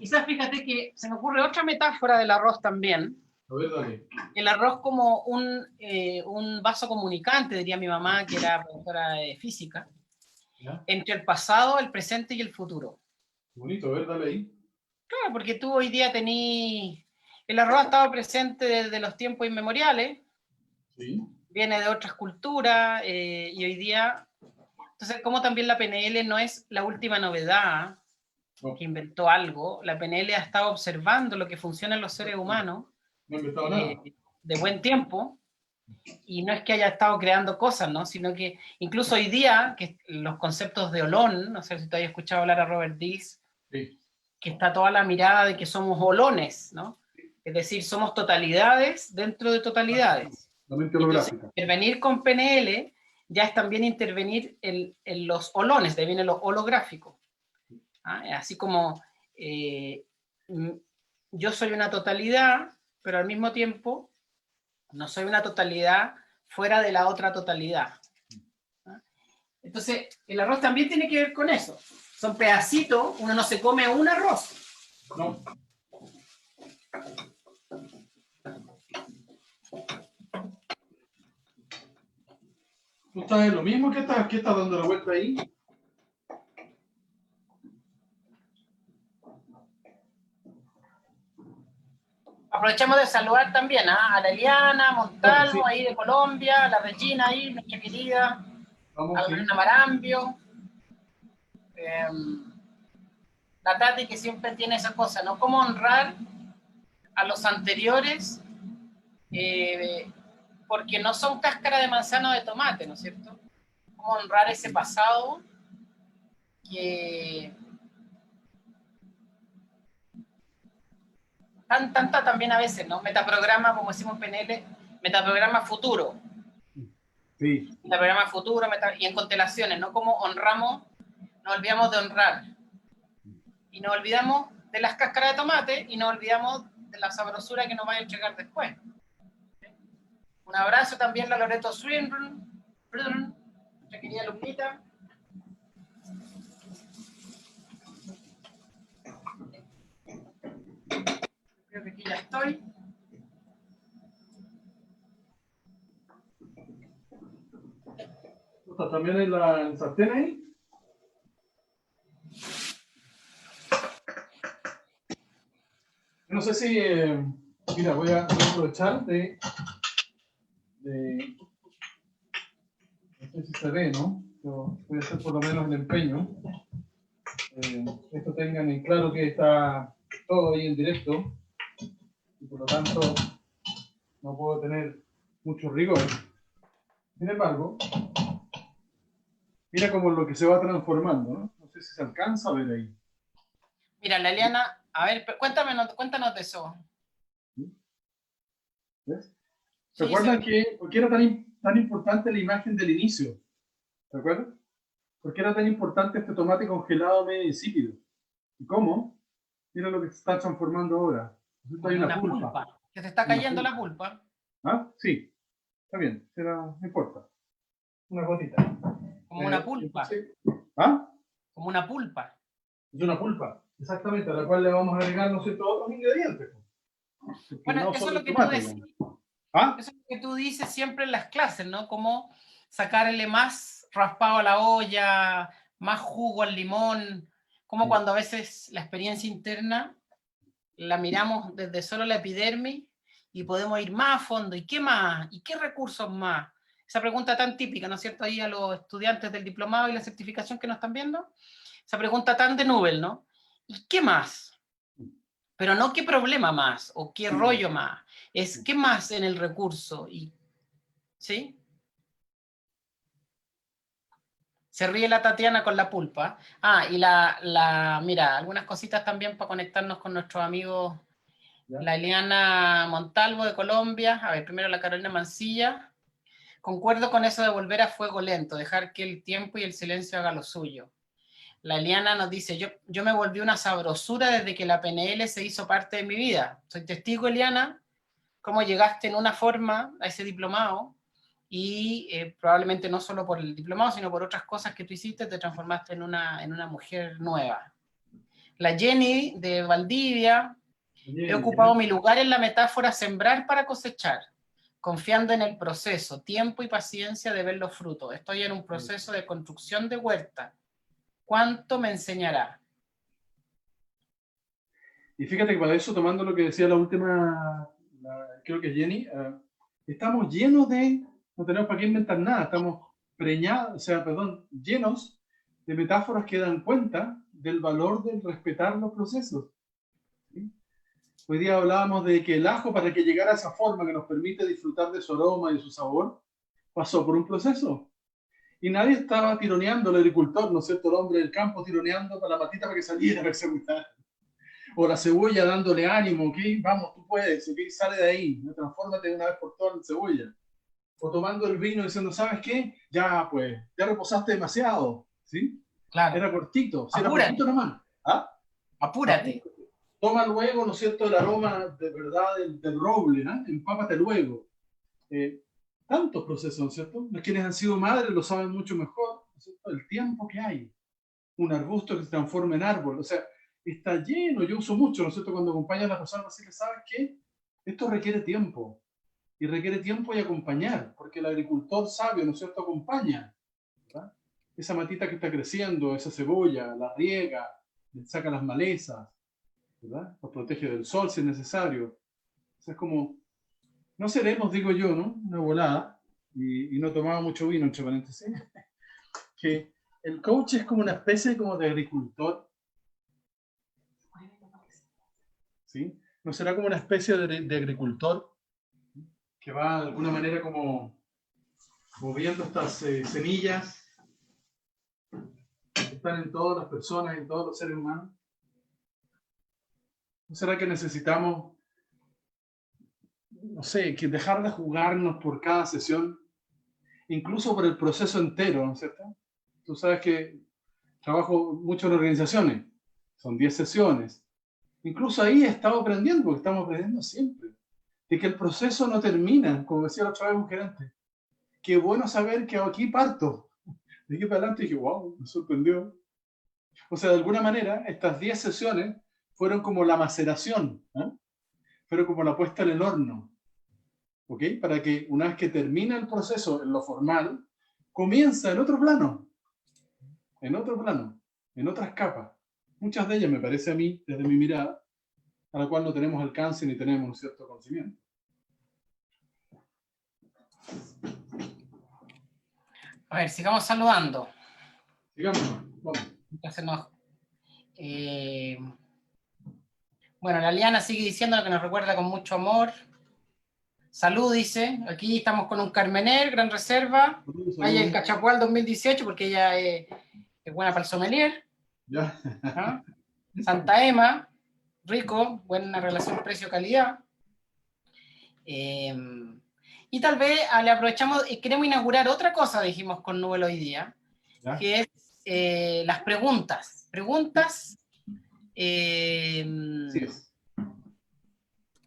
Quizás fíjate que se me ocurre otra metáfora del arroz también. A ver, dale. El arroz como un vaso comunicante, diría mi mamá, que era profesora de física, ¿ya?, entre el pasado, el presente y el futuro. Bonito, a ver, dale ahí. Claro, porque tú hoy día el arroz ha estado presente desde los tiempos inmemoriales, sí, viene de otras culturas, y hoy día, entonces como también la PNL no es la última novedad que inventó algo, la PNL ha estado observando lo que funciona en los seres humanos, no he inventado nada, de buen tiempo, y no es que haya estado creando cosas, ¿no? Sino que incluso hoy día, que los conceptos de Olón, no sé si tú has escuchado hablar a Robert Diggs, sí, que está toda la mirada de que somos olones, ¿no? Es decir, somos totalidades dentro de totalidades. la mente Entonces, holográfica. intervenir con PNL ya es también intervenir en los holones, de ahí viene lo holográfico. Así como yo soy una totalidad, pero al mismo tiempo no soy una totalidad fuera de la otra totalidad. Entonces, el arroz también tiene que ver con eso. Son pedacitos, uno no se come un arroz. No. ¿Tú estás en lo mismo? ¿Qué estás dando la vuelta ahí? Aprovechamos de saludar también a la Eliana Montalvo, Sí. ahí de Colombia, a la Regina ahí, nuestra querida, a la Sí. Lorena Marambio, la Tati, que siempre tiene esa cosa, ¿no? Cómo honrar a los anteriores, porque no son cáscara de manzana o de tomate, ¿no es cierto? Cómo honrar ese pasado que tanta también a veces, ¿no? Metaprograma, como decimos en PNL, metaprograma futuro. Sí. Metaprograma futuro, y en constelaciones, ¿no? Como honramos, nos olvidamos de honrar. Y nos olvidamos de las cáscaras de tomate y nos olvidamos de la sabrosura que nos va a entregar después. Un abrazo también a Loreto Swinburne, nuestra querida alumnita. Creo que aquí ya estoy. ¿También en la sartén ahí? No sé si... mira, voy a aprovechar de... No sé si se ve, ¿no? Yo voy a hacer por lo menos el empeño. Esto tengan en claro que está todo ahí en directo. Y por lo tanto, no puedo tener mucho rigor. Sin embargo, mira cómo lo que se va transformando, ¿no? No sé si se alcanza a ver ahí. Mira, la Eliana, a ver, cuéntanos de eso. ¿Ves? ¿Se acuerdan por qué era tan importante la imagen del inicio? ¿Se acuerdan? ¿Por qué era tan importante este tomate congelado medio insípido? ¿Y cómo? Mira lo que se está transformando ahora. Hay una pulpa. Que se está cayendo la pulpa. ¿Ah? Sí. Está bien. No importa. Una gotita. Como una pulpa. Entonces, ¿ah? Como una pulpa. Es una pulpa, exactamente, a la cual le vamos a agregar, ¿no sé, todos los ingredientes. Bueno, no eso es lo que tomate, tú decís. ¿Ah? Eso es lo que tú dices siempre en las clases, ¿no? Como sacarle más raspado a la olla, más jugo al limón, como cuando a veces la experiencia interna la miramos desde solo la epidermis y podemos ir más a fondo. ¿Y qué más? ¿Y qué recursos más? Esa pregunta tan típica, ¿no es cierto? Ahí a los estudiantes del diplomado y la certificación que nos están viendo. Esa pregunta tan de Nubel, ¿no? ¿Y qué más? Pero no qué problema más o qué rollo más. Es qué más en el recurso. ¿Sí? Se ríe la Tatiana con la pulpa. Y mira, algunas cositas también para conectarnos con nuestros amigos. La Eliana Montalvo de Colombia. A ver, primero la Carolina Mancilla. Concuerdo con eso de volver a fuego lento, dejar que el tiempo y el silencio haga lo suyo. La Eliana nos dice, yo me volví una sabrosura desde que la PNL se hizo parte de mi vida. Soy testigo, Eliana, cómo llegaste en una forma a ese diplomado y probablemente no solo por el diplomado, sino por otras cosas que tú hiciste, te transformaste en una mujer nueva. La Jenny de Valdivia, he ocupado mi lugar en la metáfora sembrar para cosechar, confiando en el proceso, tiempo y paciencia de ver los frutos. Estoy en un proceso de construcción de huerta. ¿Cuánto me enseñará? Y fíjate que para eso, tomando lo que decía la última, creo que Jenny, estamos llenos no tenemos para qué inventar nada, estamos llenos de metáforas que dan cuenta del valor de respetar los procesos. ¿Sí? Hoy día hablábamos de que el ajo, para que llegara a esa forma que nos permite disfrutar de su aroma y de su sabor, pasó por un proceso. Y nadie estaba tironeando al agricultor, ¿no es cierto? El hombre del campo tironeando para la matita para que saliera para executar. O la cebolla dándole ánimo, ¿ok? Vamos, tú puedes, ¿ok? Sale de ahí, transfórmate de una vez por todas en cebolla. o tomando el vino diciendo, ¿sabes qué? Ya, pues, ya reposaste demasiado, ¿sí? Claro. Era cortito, si era Apúrate. cortito nomás. ¿Ah? Apúrate. Toma luego, ¿no es cierto?, el aroma de verdad del roble, ¿eh? Empápate luego. Tantos procesos, ¿no es cierto? Los quienes han sido madres lo saben mucho mejor, ¿no es cierto? El tiempo que hay. Un arbusto que se transforma en árbol, o sea, está lleno, yo uso mucho, ¿no es cierto?, cuando acompaño a las personas, así que sabes que esto requiere tiempo, y requiere tiempo y acompañar, porque el agricultor sabio, ¿no es cierto?, acompaña, ¿verdad? Esa matita que está creciendo, esa cebolla, la riega, le saca las malezas, ¿verdad? Los protege del sol si es necesario. O sea, es como, no seremos, digo yo, ¿no?, una volada, y no tomaba mucho vino, entre paréntesis, que el coach es como una especie como de agricultor, ¿sí? ¿No será como una especie de agricultor que va de alguna manera como moviendo estas semillas que están en todas las personas, en todos los seres humanos? ¿No será que necesitamos, no sé, que dejar de jugarnos por cada sesión, incluso por el proceso entero, ¿no es cierto? Tú sabes que trabajo mucho en organizaciones, son 10 sesiones. Incluso ahí he estado aprendiendo, porque estamos aprendiendo siempre, de que el proceso no termina, como decía la otra vez un gerente. Qué bueno saber que aquí parto. De aquí para adelante dije, wow, me sorprendió. O sea, de alguna manera, estas 10 sesiones fueron como la maceración, ¿eh? Fueron como la puesta en el horno, ¿ok? Para que una vez que termina el proceso en lo formal, comienza en otro plano, en otras capas. Muchas de ellas, me parece a mí, desde mi mirada, a la cual no tenemos alcance ni tenemos un cierto conocimiento. A ver, sigamos saludando. Sigamos, vamos. Bueno, la Liana sigue diciendo que nos recuerda con mucho amor. Salud, dice. Aquí estamos con un Carmener, Gran Reserva. Hay el Cachapual 2018, porque ella es buena para el sommelier. Ya. ¿Ah? Santa Ema, rico, buena relación precio-calidad. Y tal vez le aprovechamos y queremos inaugurar otra cosa, dijimos con Nubel hoy día, ¿ya? Que es las preguntas. Preguntas. Sí es.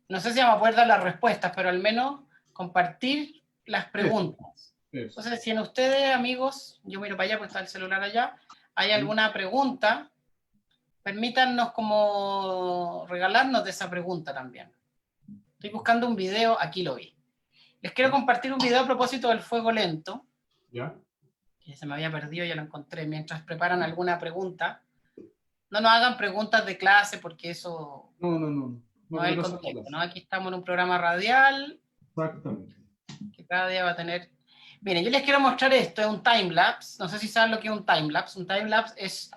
No sé si vamos a poder dar las respuestas, pero al menos compartir las preguntas. Sí. Entonces, si en ustedes, amigos, yo miro para allá porque está el celular allá, hay alguna pregunta, permítanos como regalarnos de esa pregunta también. Estoy buscando un video, aquí lo vi. Les quiero compartir un video a propósito del fuego lento. ¿Ya? Que se me había perdido, ya lo encontré. Mientras preparan alguna pregunta, no nos hagan preguntas de clase porque eso no hay contexto, ¿no? Aquí estamos en un programa radial. Exactamente. Que cada día va a tener... Miren, yo les quiero mostrar esto, es un timelapse. No sé si saben lo que es un timelapse. Un timelapse es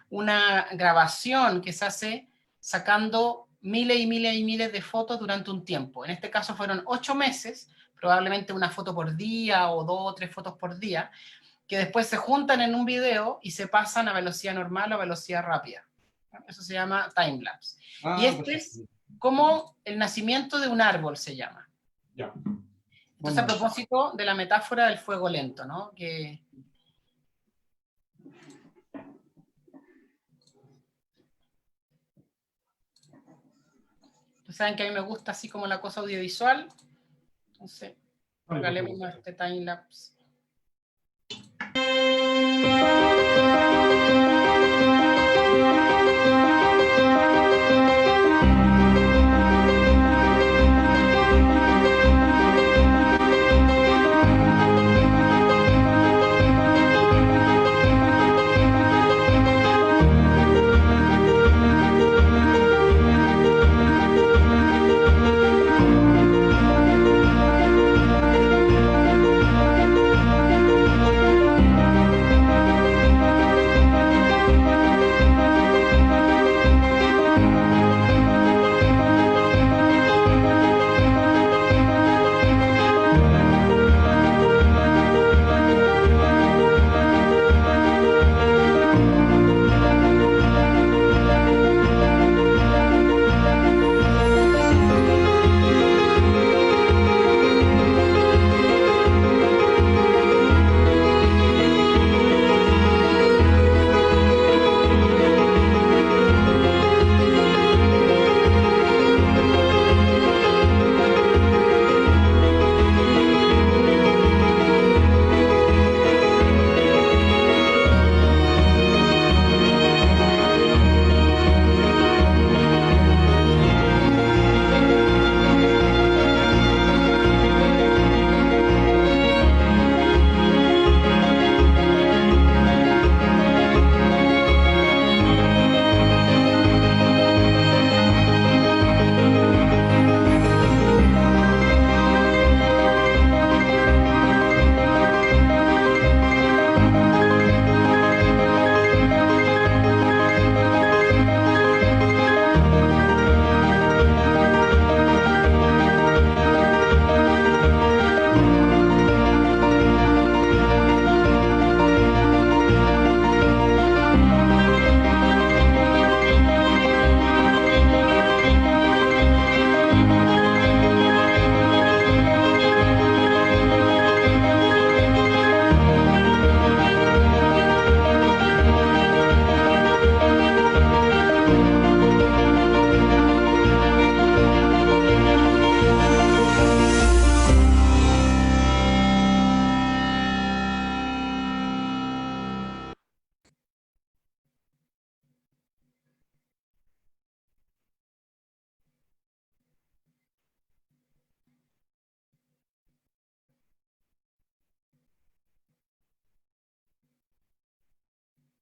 una grabación que se hace sacando miles y miles y miles de fotos durante un tiempo. En este caso fueron 8 meses, probablemente una foto por día o 2 o 3 fotos por día, que después se juntan en un video y se pasan a velocidad normal o a velocidad rápida. Eso se llama timelapse. Y este es como el nacimiento de un árbol, se llama. Ya. Entonces, a propósito de la metáfora del fuego lento, ¿no? Que... Ustedes saben que a mí me gusta así como la cosa audiovisual. Entonces, regalemos este timelapse.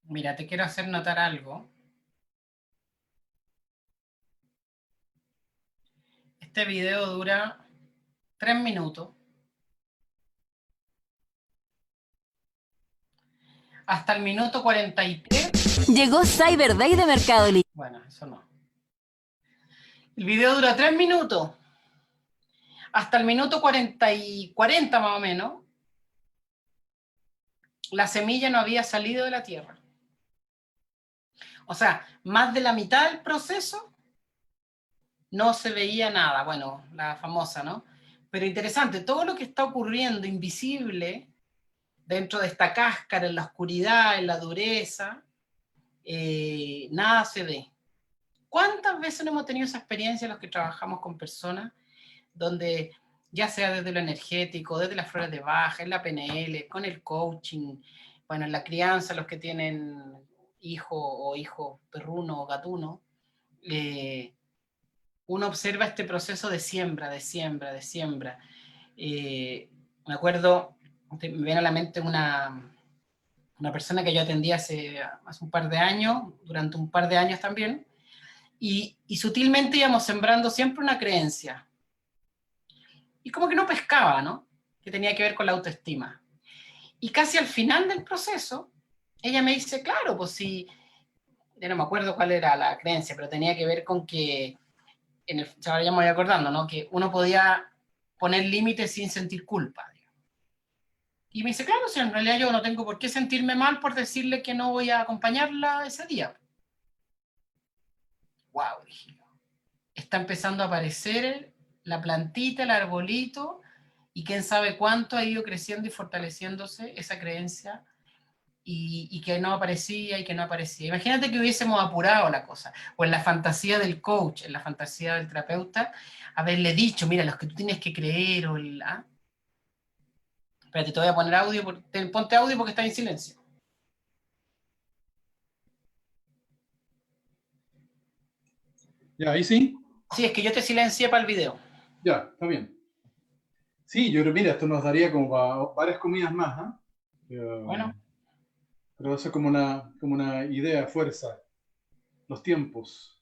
Mira, te quiero hacer notar algo. Este video dura 3 minutos. Hasta el minuto 43. Llegó Cyber Day de Mercado Libre. Bueno, eso no. El video dura 3 minutos. Hasta el minuto 40 más o menos, la semilla no había salido de la tierra. O sea, más de la mitad del proceso no se veía nada. Bueno, la famosa, ¿no? Pero interesante, todo lo que está ocurriendo invisible dentro de esta cáscara, en la oscuridad, en la dureza, nada se ve. ¿Cuántas veces no hemos tenido esa experiencia los que trabajamos con personas donde, ya sea desde lo energético, desde las flores de Bach, en la PNL, con el coaching, bueno, en la crianza, los que tienen hijo perruno o gatuno, uno observa este proceso de siembra, de siembra, de siembra. Me acuerdo, me viene a la mente una persona que yo atendí hace un par de años, durante un par de años también, y sutilmente íbamos sembrando siempre una creencia. Y como que no pescaba, ¿no? Que tenía que ver con la autoestima. Y casi al final del proceso, ella me dice, claro, pues sí, ya no me acuerdo cuál era la creencia, pero tenía que ver con que, ahora ya me voy acordando, ¿no? Que uno podía poner límites sin sentir culpa. Digamos. Y me dice, claro, si en realidad yo no tengo por qué sentirme mal por decirle que no voy a acompañarla ese día. Wow, dije yo. Está empezando a aparecer la plantita, el arbolito, y quién sabe cuánto ha ido creciendo y fortaleciéndose esa creencia, y que no aparecía y que no aparecía. Imagínate que hubiésemos apurado la cosa, o en la fantasía del coach, en la fantasía del terapeuta, haberle dicho, mira, los que tú tienes que creer, o el... ¿ah? Espérate, te voy a poner audio, ponte audio porque está en silencio. Ya, ahí sí. Sí, es que yo te silencié para el video. Ya, está bien. Sí, yo creo, mira, esto nos daría como para varias comidas más, ¿ah? Bueno, Pero eso es como una idea, fuerza. Los tiempos.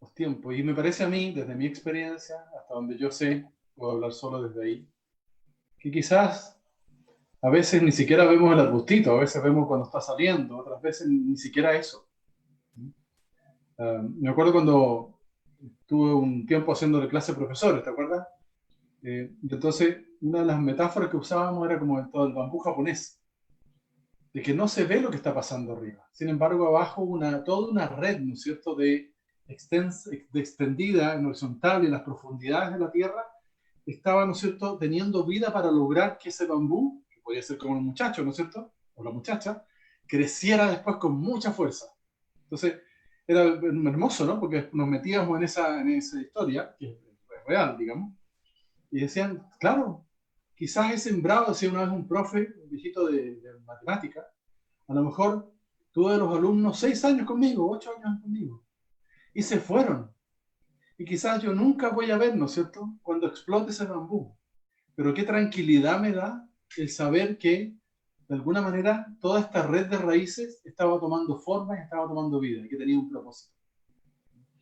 Los tiempos. Y me parece a mí, desde mi experiencia, hasta donde yo sé, puedo hablar solo desde ahí, que quizás a veces ni siquiera vemos el arbustito, a veces vemos cuando está saliendo, otras veces ni siquiera eso. Me acuerdo cuando tuve un tiempo haciéndole clase a profesores, ¿te acuerdas? Y entonces, una de las metáforas que usábamos era como todo el bambú japonés, de que no se ve lo que está pasando arriba. Sin embargo, abajo toda una red, ¿no es cierto?, de extendida en horizontal y en las profundidades de la tierra, estaba, ¿no es cierto?, teniendo vida para lograr que ese bambú, que podía ser como el muchacho, ¿no es cierto?, o la muchacha, creciera después con mucha fuerza. Entonces, era hermoso, ¿no?, porque nos metíamos en esa historia, que es real, digamos, y decían, claro, quizás he sembrado, decía una vez un profe, un viejito de matemática, a lo mejor tuve de los alumnos 6 años conmigo, 8 años conmigo, y se fueron. Y quizás yo nunca voy a ver, ¿no es cierto?, cuando explote ese bambú. Pero qué tranquilidad me da el saber que, de alguna manera, toda esta red de raíces estaba tomando forma y estaba tomando vida, y que tenía un propósito.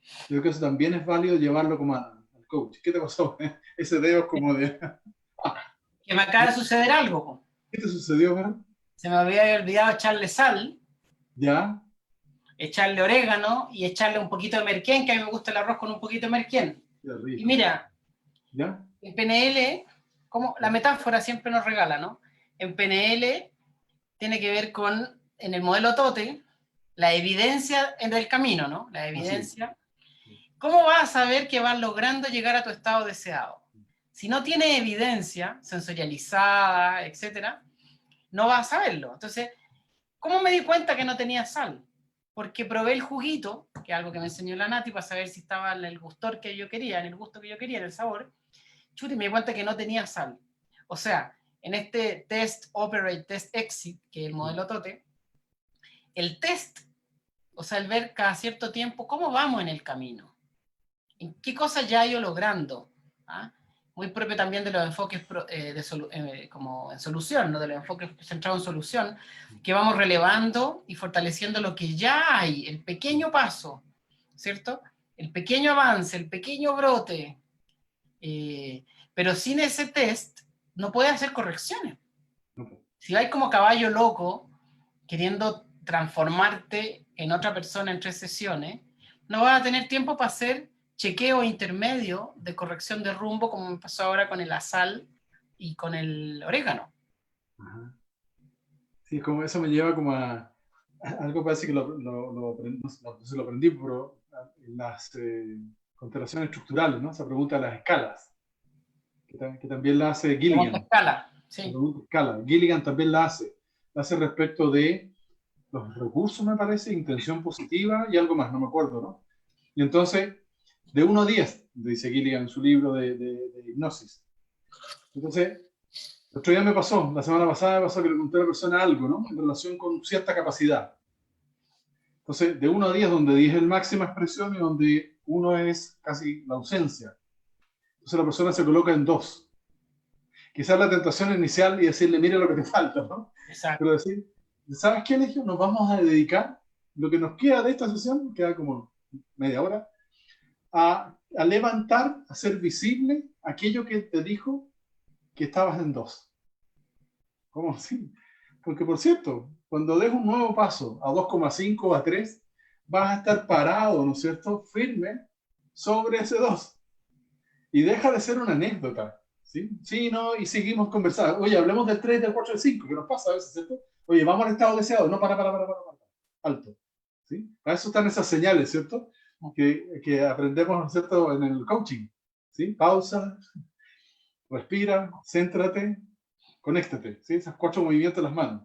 Yo creo que eso también es válido llevarlo como al coach. ¿Qué te pasó? Ese dedo es como de... que me acaba de suceder algo. Po. ¿Qué te sucedió, verdad? Se me había olvidado echarle sal, ¿Ya? echarle orégano y echarle un poquito de merquén, que a mí me gusta el arroz con un poquito de merquén. Qué rico. Y mira, ¿Ya? en PNL, como la metáfora siempre nos regala, ¿no? En PNL tiene que ver con, en el modelo TOTE, la evidencia en el camino, ¿no? La evidencia. ¿Cómo vas a saber que vas logrando llegar a tu estado deseado? Si no tiene evidencia sensorializada, etcétera, no vas a saberlo. Entonces, ¿cómo me di cuenta que no tenía sal? Porque probé el juguito, que es algo que me enseñó la Nati, para saber si estaba en el gustor que yo quería, en el gusto que yo quería, en el sabor. Chuta, y me di cuenta que no tenía sal. O sea, en este test, operate, test, exit, que es el modelo TOTE, el test, o sea, el ver cada cierto tiempo cómo vamos en el camino, en qué cosas ya he ido logrando, ¿ah? muy propio también de los enfoques como en solución, ¿no? De los enfoques centrados en solución, que vamos relevando y fortaleciendo lo que ya hay, el pequeño paso, ¿cierto? El pequeño avance, el pequeño brote, pero sin ese test no puede hacer correcciones. Si vais como caballo loco queriendo transformarte en otra persona en 3 sesiones, no vas a tener tiempo para hacer chequeo intermedio de corrección de rumbo, como me pasó ahora con la sal y con el orégano. Ajá. Sí, como eso me lleva como a algo, parece que lo aprendí, no sé si lo aprendí, pero en las constelaciones estructurales, ¿no? Esa pregunta de las escalas, que también la hace Gilligan. Escala, sí. La pregunta de escala. Gilligan también la hace respecto de los recursos, me parece, intención positiva y algo más, no me acuerdo, ¿no? Y entonces, de 1 a 10, dice Gilligan en su libro de hipnosis. Entonces, el otro día me pasó, la semana pasada me pasó que le conté a la persona algo, ¿no? En relación con cierta capacidad. Entonces, de 1 a 10, donde 10 es el máxima expresión y donde 1 es casi la ausencia. Entonces la persona se coloca en 2. Quizás la tentación inicial y decirle, mire lo que te falta, ¿no? Exacto. Pero decir, ¿sabes qué, Eligio? Nos vamos a dedicar, lo que nos queda de esta sesión, queda como media hora, a levantar, a hacer visible aquello que te dijo que estabas en 2. ¿Cómo así? Porque, por cierto, cuando des un nuevo paso a 2,5 o a 3, vas a estar parado, ¿no es cierto?, firme sobre ese 2. Y deja de ser una anécdota, ¿sí? Sí, no, y seguimos conversando. Oye, hablemos del 3, del 4, del 5, que nos pasa a veces, ¿cierto? Oye, vamos al estado deseado. No, para. Alto. ¿Sí? Para eso están esas señales, ¿cierto? Que aprendemos, ¿no es cierto?, en el coaching. ¿Sí? Pausa, respira, céntrate, conéctate. ¿Sí? Esos 4 movimientos de las manos.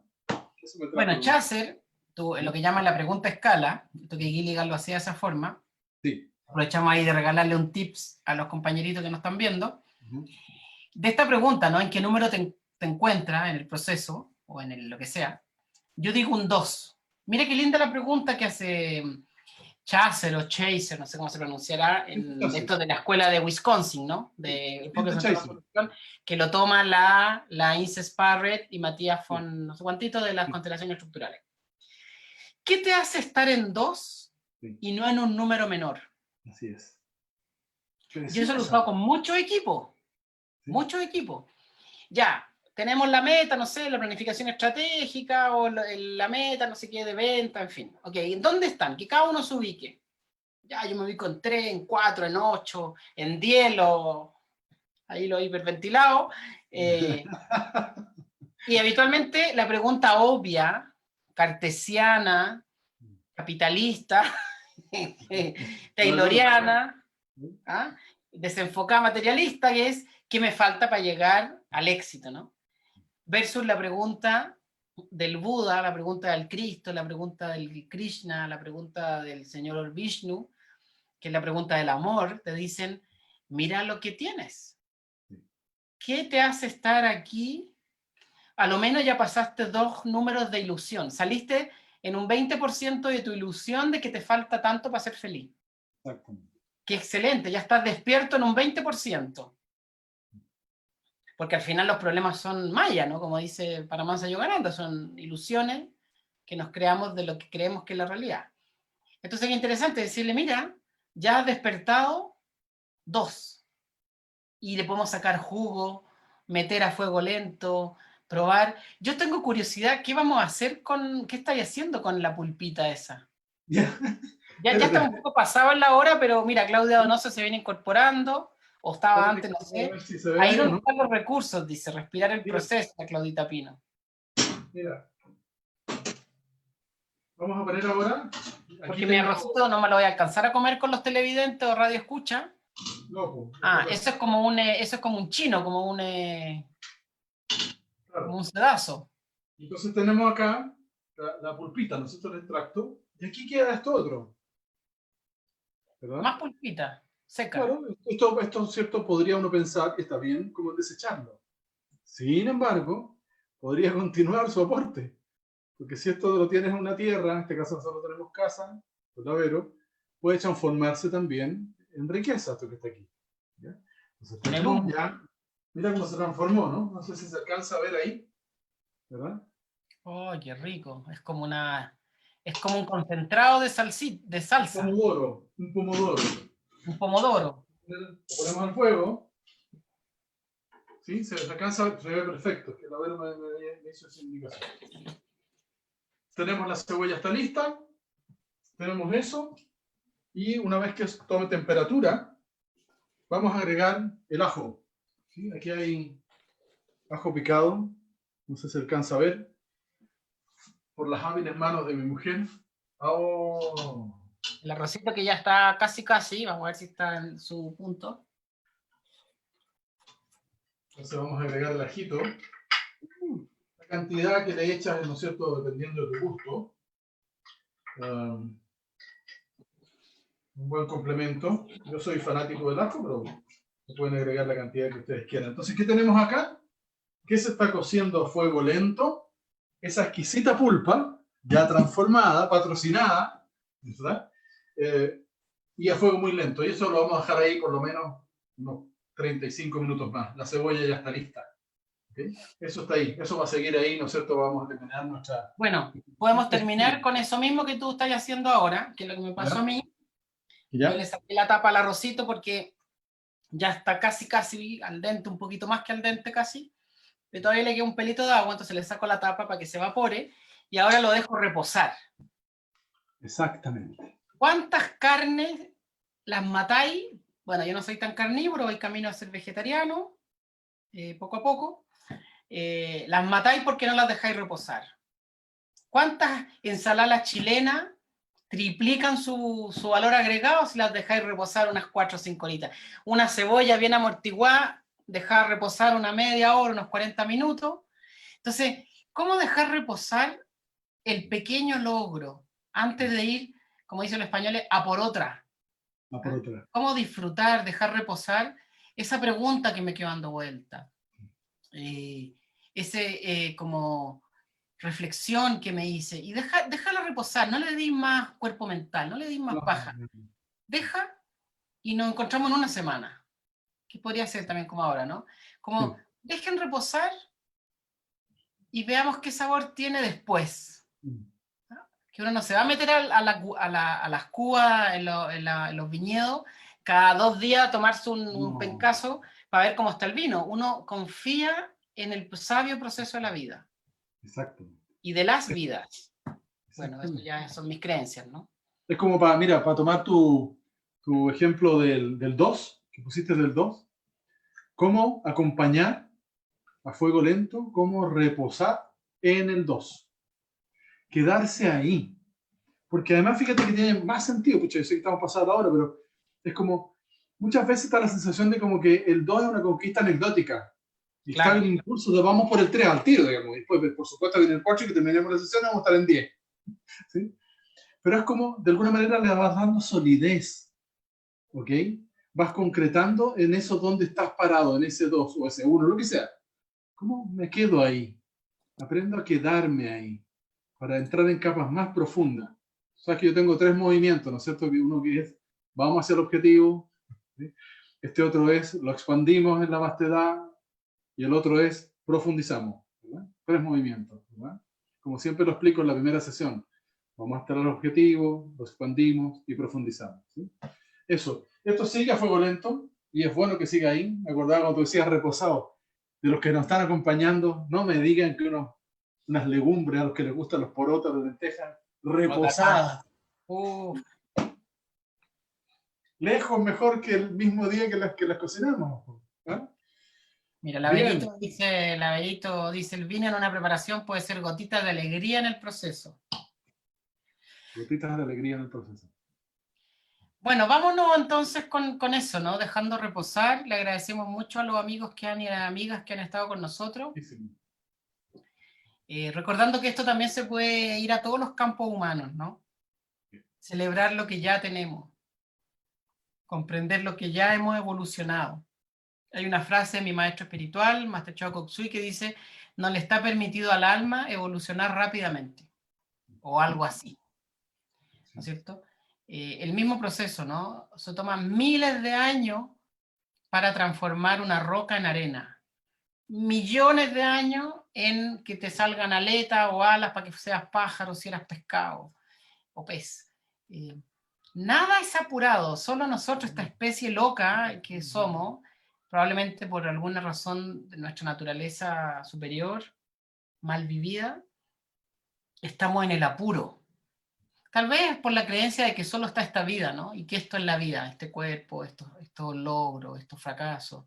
Bueno, Chaser, lo que llaman la pregunta escala, esto que Gilligan lo hacía de esa forma, sí. Aprovechamos ahí de regalarle un tips a los compañeritos que nos están viendo, de esta pregunta, ¿no? ¿En qué número te encuentras en el proceso, o en lo que sea? Yo digo un 2. Mira qué linda la pregunta que hace Chaser o Chaser, no sé cómo se pronunciará, en esto de la escuela de Wisconsin, ¿no? De enfoque centrado en solución, que lo toma la Inces Parrett y Matías von no sé cuántito de las constelaciones estructurales. ¿Qué te hace estar en 2 y no en un número menor? Así es. Yo eso lo he usado con muchos equipos. Muchos equipos. Ya, tenemos la meta, no sé, la planificación estratégica o la meta, no sé qué, de venta, en fin. Ok, ¿dónde están? Que cada uno se ubique. Ya, yo me ubico en 3, en 4, en 8, en 10, ahí lo hiperventilado. Y habitualmente la pregunta obvia, cartesiana, capitalista, tayloriana, ¿ah? Desenfocada materialista, que es ¿qué me falta para llegar al éxito, ¿no? Versus la pregunta del Buda, la pregunta del Cristo, la pregunta del Krishna, la pregunta del Señor Vishnu, que es la pregunta del amor. Te dicen, mira lo que tienes. ¿Qué te hace estar aquí? A lo menos ya pasaste 2 números de ilusión. Saliste en un 20% de tu ilusión de que te falta tanto para ser feliz. Exactamente. Qué excelente, ya estás despierto en un 20%. Porque al final los problemas son mayas, ¿no? Como dice Paramahansa Yogananda, son ilusiones que nos creamos de lo que creemos que es la realidad. Entonces es interesante decirle, mira, ya has despertado 2. Y le podemos sacar jugo, meter a fuego lento, probar. Yo tengo curiosidad, ¿qué vamos a hacer qué estáis haciendo con la pulpita esa? Ya está un poco pasado en la hora, pero mira, Claudia Donoso se viene incorporando, o estaba antes, no sé. Ahí donde están los recursos, dice, respirar el proceso, a Claudita Pino. Mira. Vamos a poner ahora. Porque mi arrocito no me lo voy a alcanzar a comer con los televidentes o radio escucha. No, eso es como un chino, como un sedazo. Entonces tenemos acá la pulpita, nosotros el extracto, y aquí queda esto otro. ¿Verdad? Más pulpita, seca. Claro, esto cierto, podría uno pensar que está bien como desecharlo. Sin embargo, podría continuar su aporte. Porque si esto lo tienes en una tierra, en este caso nosotros tenemos casa, lavero, puede transformarse también en riqueza esto que está aquí. ¿Ya? Entonces, En el tenemos humo. ya, mira cómo se transformó, ¿no? No sé si se alcanza a ver ahí, ¿verdad? Oh, qué rico. Es como un concentrado de de salsa. Un pomodoro. Un pomodoro. Lo ponemos al fuego, ¿sí? Se alcanza, se ve perfecto, que la Vero me hizo esa indicación. Tenemos la cebolla está lista, tenemos eso, y una vez que tome temperatura, vamos a agregar el ajo. ¿Sí? Aquí hay ajo picado, no sé si se alcanza a ver, por las hábiles manos de mi mujer. Oh. El arrocito que ya está casi, casi. Vamos a ver si está en su punto. Entonces vamos a agregar el ajito. La cantidad que le echas, ¿no es cierto?, dependiendo de tu gusto. Un buen complemento. Yo soy fanático del ajo, pero se pueden agregar la cantidad que ustedes quieran. Entonces, ¿qué tenemos acá? Que se está cociendo a fuego lento. Esa exquisita pulpa, ya transformada, patrocinada, ¿verdad? Y a fuego muy lento. Y eso lo vamos a dejar ahí por lo menos unos 35 minutos más. La cebolla ya está lista. ¿Okay? Eso está ahí. Eso va a seguir ahí, ¿no es cierto? Vamos a terminar nuestra... Bueno, podemos terminar con eso mismo que tú estás haciendo ahora, que es lo que me pasó a mí. ¿Ya? Yo le saqué la tapa al arrocito porque ya está casi, casi al dente, un poquito más que al dente casi. Pero todavía le queda un pelito de agua, entonces le saco la tapa para que se evapore y ahora lo dejo reposar. Exactamente. ¿Cuántas carnes las matáis? Bueno, yo no soy tan carnívoro, voy camino a ser vegetariano, poco a poco. Las matáis porque no las dejáis reposar. ¿Cuántas ensaladas chilenas triplican su valor agregado si las dejáis reposar unas 4 o 5 horitas? Una cebolla bien amortiguada, dejar reposar una media hora, unos 40 minutos. Entonces, ¿cómo dejar reposar el pequeño logro antes de ir, como dicen los españoles, a por otra? A por otra. ¿Cómo disfrutar, dejar reposar? Esa pregunta que me quedo dando vuelta. Como reflexión que me hice. Y déjala reposar, no le di más cuerpo mental, no le di más paja. Deja y nos encontramos en una semana. Que podría ser también como ahora, ¿no? Como dejen reposar y veamos qué sabor tiene después. Que uno no se va a meter a las cubas en los viñedos cada 2 días a tomarse un pencazo para ver cómo está el vino. Uno confía en el sabio proceso de la vida. Exacto. Y de las vidas. Bueno, eso ya son mis creencias, ¿no? Es como para tomar tu ejemplo del 2, que pusiste del 2, cómo acompañar a fuego lento, cómo reposar en el 2. Quedarse ahí. Porque además, fíjate que tiene más sentido, pucha, yo sé que estamos pasando ahora, pero es como, muchas veces está la sensación de como que el 2 es una conquista anecdótica. Y claro, está el impulso de vamos por el 3 al tiro, digamos. Y después, por supuesto, viene el 4 y que terminemos la sesión y vamos a estar en 10. ¿Sí? Pero es como, de alguna manera, le vas dando solidez. ¿Ok? Vas concretando en eso donde estás parado, en ese 2 o ese 1, lo que sea. ¿Cómo me quedo ahí? Aprendo a quedarme ahí para entrar en capas más profundas. O sea que yo tengo 3 movimientos, ¿no es cierto? Uno que es, vamos hacia el objetivo. ¿Sí? Este otro es, lo expandimos en la vastedad. Y el otro es, profundizamos. ¿Verdad? 3 movimientos. ¿Verdad? Como siempre lo explico en la primera sesión. Vamos a estar al objetivo, lo expandimos y profundizamos. ¿Sí? Eso. Esto sigue a fuego lento y es bueno que siga ahí. Me acordaba cuando tú decías reposado. De los que nos están acompañando, no me digan que unas legumbres a los que les gustan los porotos, las lentejas, reposadas. Lejos mejor que el mismo día que las cocinamos. ¿Eh? Mira, la Bellito dice, el vino en una preparación puede ser gotitas de alegría en el proceso. Gotitas de alegría en el proceso. Bueno, vámonos entonces con eso, ¿no? Dejando reposar. Le agradecemos mucho a los amigos y a las amigas que han estado con nosotros. Recordando que esto también se puede ir a todos los campos humanos, ¿no? Celebrar lo que ya tenemos. Comprender lo que ya hemos evolucionado. Hay una frase de mi maestro espiritual, Master Choa Kok Sui, que dice, no le está permitido al alma evolucionar rápidamente. O algo así. ¿No es cierto? El mismo proceso, ¿no? Se toman miles de años para transformar una roca en arena. Millones de años en que te salgan aletas o alas para que seas pájaro, si eras pescado o pez. Nada es apurado, solo nosotros, esta especie loca que somos, probablemente por alguna razón de nuestra naturaleza superior, mal vivida, estamos en el apuro. Tal vez por la creencia de que solo está esta vida, ¿no? Y que esto es la vida, este cuerpo, estos logros, estos fracasos,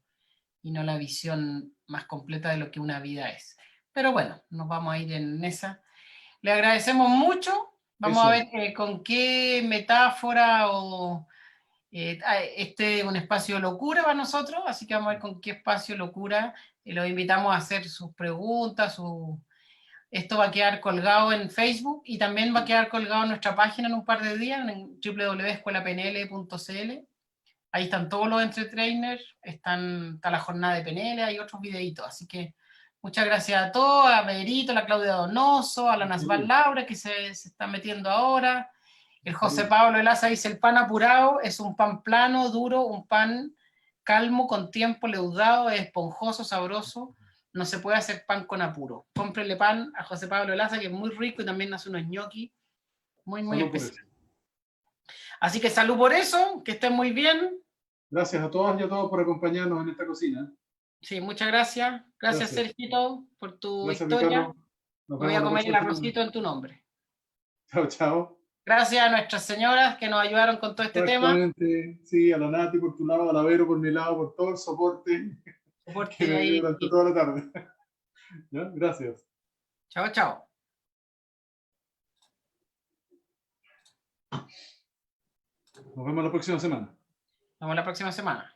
y no la visión más completa de lo que una vida es. Pero bueno, nos vamos a ir en esa. Le agradecemos mucho. Vamos a ver con qué metáfora o... este es un espacio de locura para nosotros, así que vamos a ver con qué espacio de locura los invitamos a hacer sus preguntas, esto va a quedar colgado en Facebook y también va a quedar colgado en nuestra página en un par de días, en www.escuelapnl.cl. Ahí están todos los entretrainers, está la jornada de PNL, hay otros videitos, así que muchas gracias a todos, a Pedrito, a la Claudia Donoso, a la Nasval Laura, que se está metiendo ahora. El José Pablo Elaza dice, el pan apurado es un pan plano, duro, un pan calmo, con tiempo, leudado, es esponjoso, sabroso. No se puede hacer pan con apuro. Cómprele pan a José Pablo Elaza, que es muy rico y también hace unos ñoquis muy especiales. Así que salud por eso, que estén muy bien. Gracias a todas y a todos por acompañarnos en esta cocina. Sí, muchas gracias. Gracias, Sergito, por tu historia. Me voy a comer el arrocito en tu nombre. Chao, chao. Gracias a nuestras señoras que nos ayudaron con todo este tema. Sí, a la Nati por tu lado, a la Vero por mi lado, por todo el soporte que me dio durante toda la tarde. ¿Ya? Gracias. Chao, chao. Nos vemos la próxima semana. Nos vemos la próxima semana.